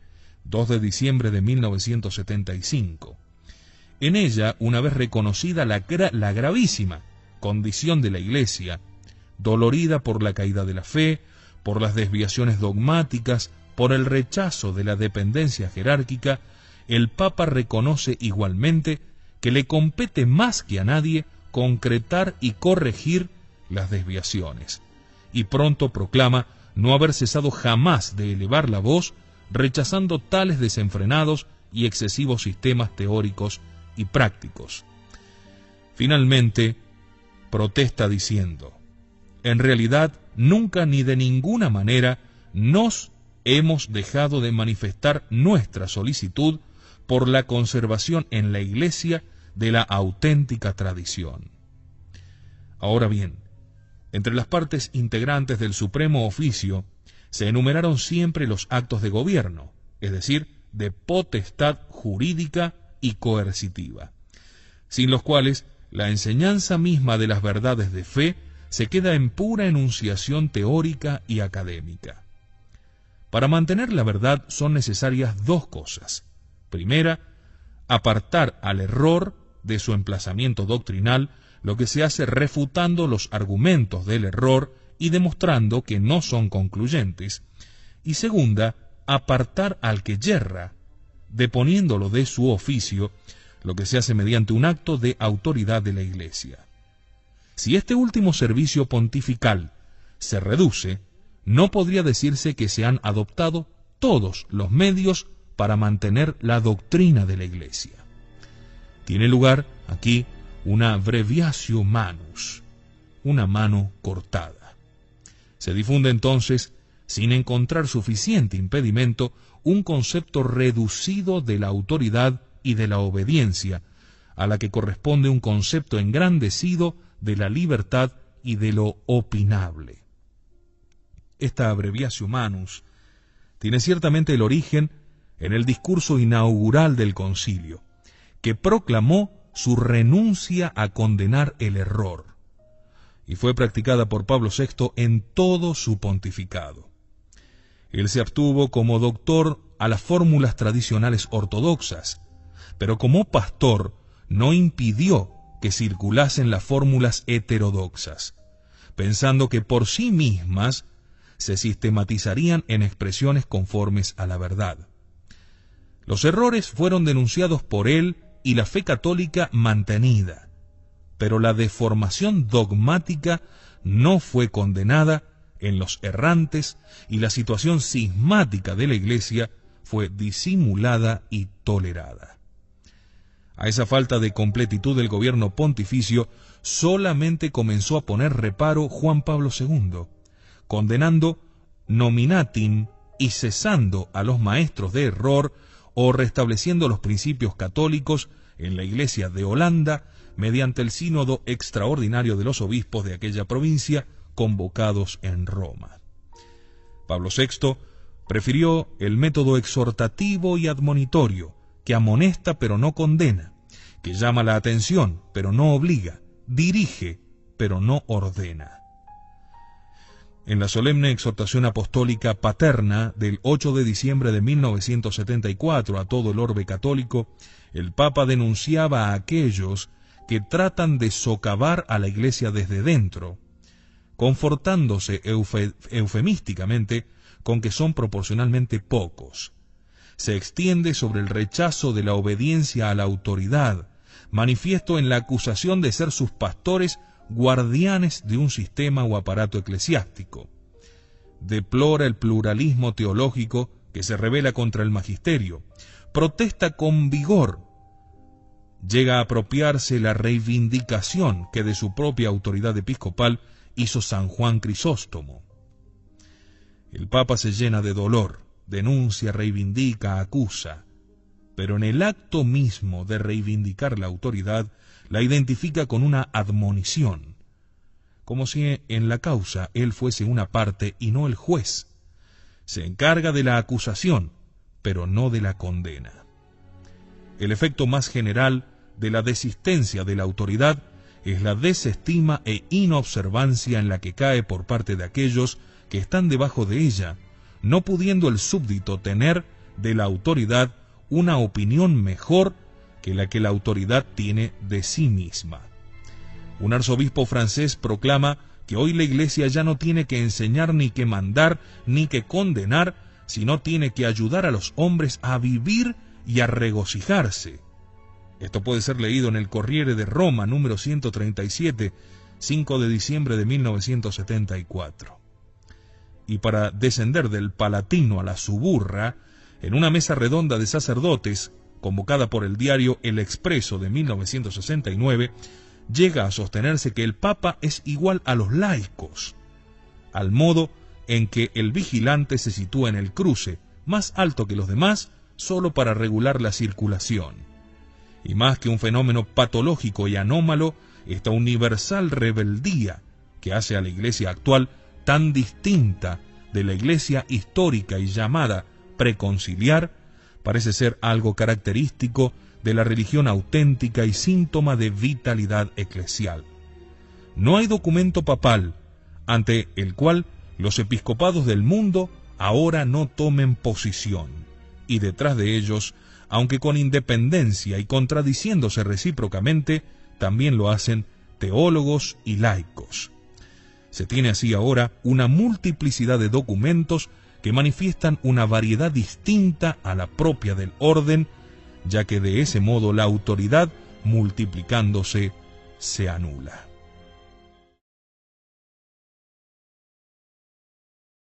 2 de diciembre de 1975. En ella, una vez reconocida la gravísima condición de la Iglesia, dolorida por la caída de la fe, por las desviaciones dogmáticas, por el rechazo de la dependencia jerárquica, el Papa reconoce igualmente que le compete más que a nadie concretar y corregir las desviaciones, y pronto proclama no haber cesado jamás de elevar la voz, rechazando tales desenfrenados y excesivos sistemas teóricos y prácticos. Finalmente, protesta diciendo: en realidad, nunca ni de ninguna manera nos hemos dejado de manifestar nuestra solicitud por la conservación en la Iglesia de la auténtica tradición. Ahora bien, entre las partes integrantes del Supremo Oficio se enumeraron siempre los actos de gobierno, es decir, de potestad jurídica y coercitiva, sin los cuales la enseñanza misma de las verdades de fe se queda en pura enunciación teórica y académica. Para mantener la verdad son necesarias dos cosas. Primera, apartar al error de su emplazamiento doctrinal, lo que se hace refutando los argumentos del error y demostrando que no son concluyentes. Y segunda, apartar al que yerra, deponiéndolo de su oficio, lo que se hace mediante un acto de autoridad de la Iglesia. Si este último servicio pontifical se reduce, no podría decirse que se han adoptado todos los medios para mantener la doctrina de la Iglesia. Tiene lugar aquí una breviatio manus, una mano cortada. Se difunde entonces, sin encontrar suficiente impedimento, un concepto reducido de la autoridad y de la obediencia, a la que corresponde un concepto engrandecido de la libertad y de lo opinable. Esta breviatio manus tiene ciertamente el origen en el discurso inaugural del concilio, que proclamó su renuncia a condenar el error, y fue practicada por Pablo VI en todo su pontificado. Él se abstuvo como doctor a las fórmulas tradicionales ortodoxas, pero como pastor no impidió que circulasen las fórmulas heterodoxas, pensando que por sí mismas se sistematizarían en expresiones conformes a la verdad. Los errores fueron denunciados por él y la fe católica mantenida, pero la deformación dogmática no fue condenada en los errantes y la situación cismática de la Iglesia fue disimulada y tolerada. A esa falta de completitud del gobierno pontificio solamente comenzó a poner reparo Juan Pablo II, condenando nominatim y cesando a los maestros de error, o restableciendo los principios católicos en la Iglesia de Holanda mediante el sínodo extraordinario de los obispos de aquella provincia convocados en Roma. Pablo VI prefirió el método exhortativo y admonitorio, que amonesta pero no condena, que llama la atención pero no obliga, dirige pero no ordena. En la solemne exhortación apostólica Paterna del 8 de diciembre de 1974 a todo el orbe católico, el Papa denunciaba a aquellos que tratan de socavar a la Iglesia desde dentro, confortándose eufemísticamente con que son proporcionalmente pocos. Se extiende sobre el rechazo de la obediencia a la autoridad, manifiesto en la acusación de ser sus pastores guardianes de un sistema o aparato eclesiástico. Deplora el pluralismo teológico que se revela contra el magisterio. Protesta con vigor. Llega a apropiarse la reivindicación que de su propia autoridad episcopal hizo San Juan Crisóstomo. El Papa se llena de dolor, denuncia, reivindica, acusa, pero en el acto mismo de reivindicar la autoridad, la identifica con una admonición, como si en la causa él fuese una parte y no el juez. Se encarga de la acusación, pero no de la condena. El efecto más general de la desistencia de la autoridad es la desestima e inobservancia en la que cae por parte de aquellos que están debajo de ella, no pudiendo el súbdito tener de la autoridad una opinión mejor que la autoridad tiene de sí misma. Un arzobispo francés proclama que hoy la Iglesia ya no tiene que enseñar ni que mandar ni que condenar, sino tiene que ayudar a los hombres a vivir y a regocijarse. Esto puede ser leído en el Corriere de Roma, número 137, 5 de diciembre de 1974. Y para descender del Palatino a la Suburra, en una mesa redonda de sacerdotes, convocada por el diario El Expreso de 1969, llega a sostenerse que el Papa es igual a los laicos, al modo en que el vigilante se sitúa en el cruce, más alto que los demás, solo para regular la circulación. Y más que un fenómeno patológico y anómalo, esta universal rebeldía que hace a la Iglesia actual tan distinta de la Iglesia histórica y llamada preconciliar, parece ser algo característico de la religión auténtica y síntoma de vitalidad eclesial. No hay documento papal ante el cual los episcopados del mundo ahora no tomen posición, y detrás de ellos, aunque con independencia y contradiciéndose recíprocamente, también lo hacen teólogos y laicos. Se tiene así ahora una multiplicidad de documentos que manifiestan una variedad distinta a la propia del orden, ya que de ese modo la autoridad, multiplicándose, se anula.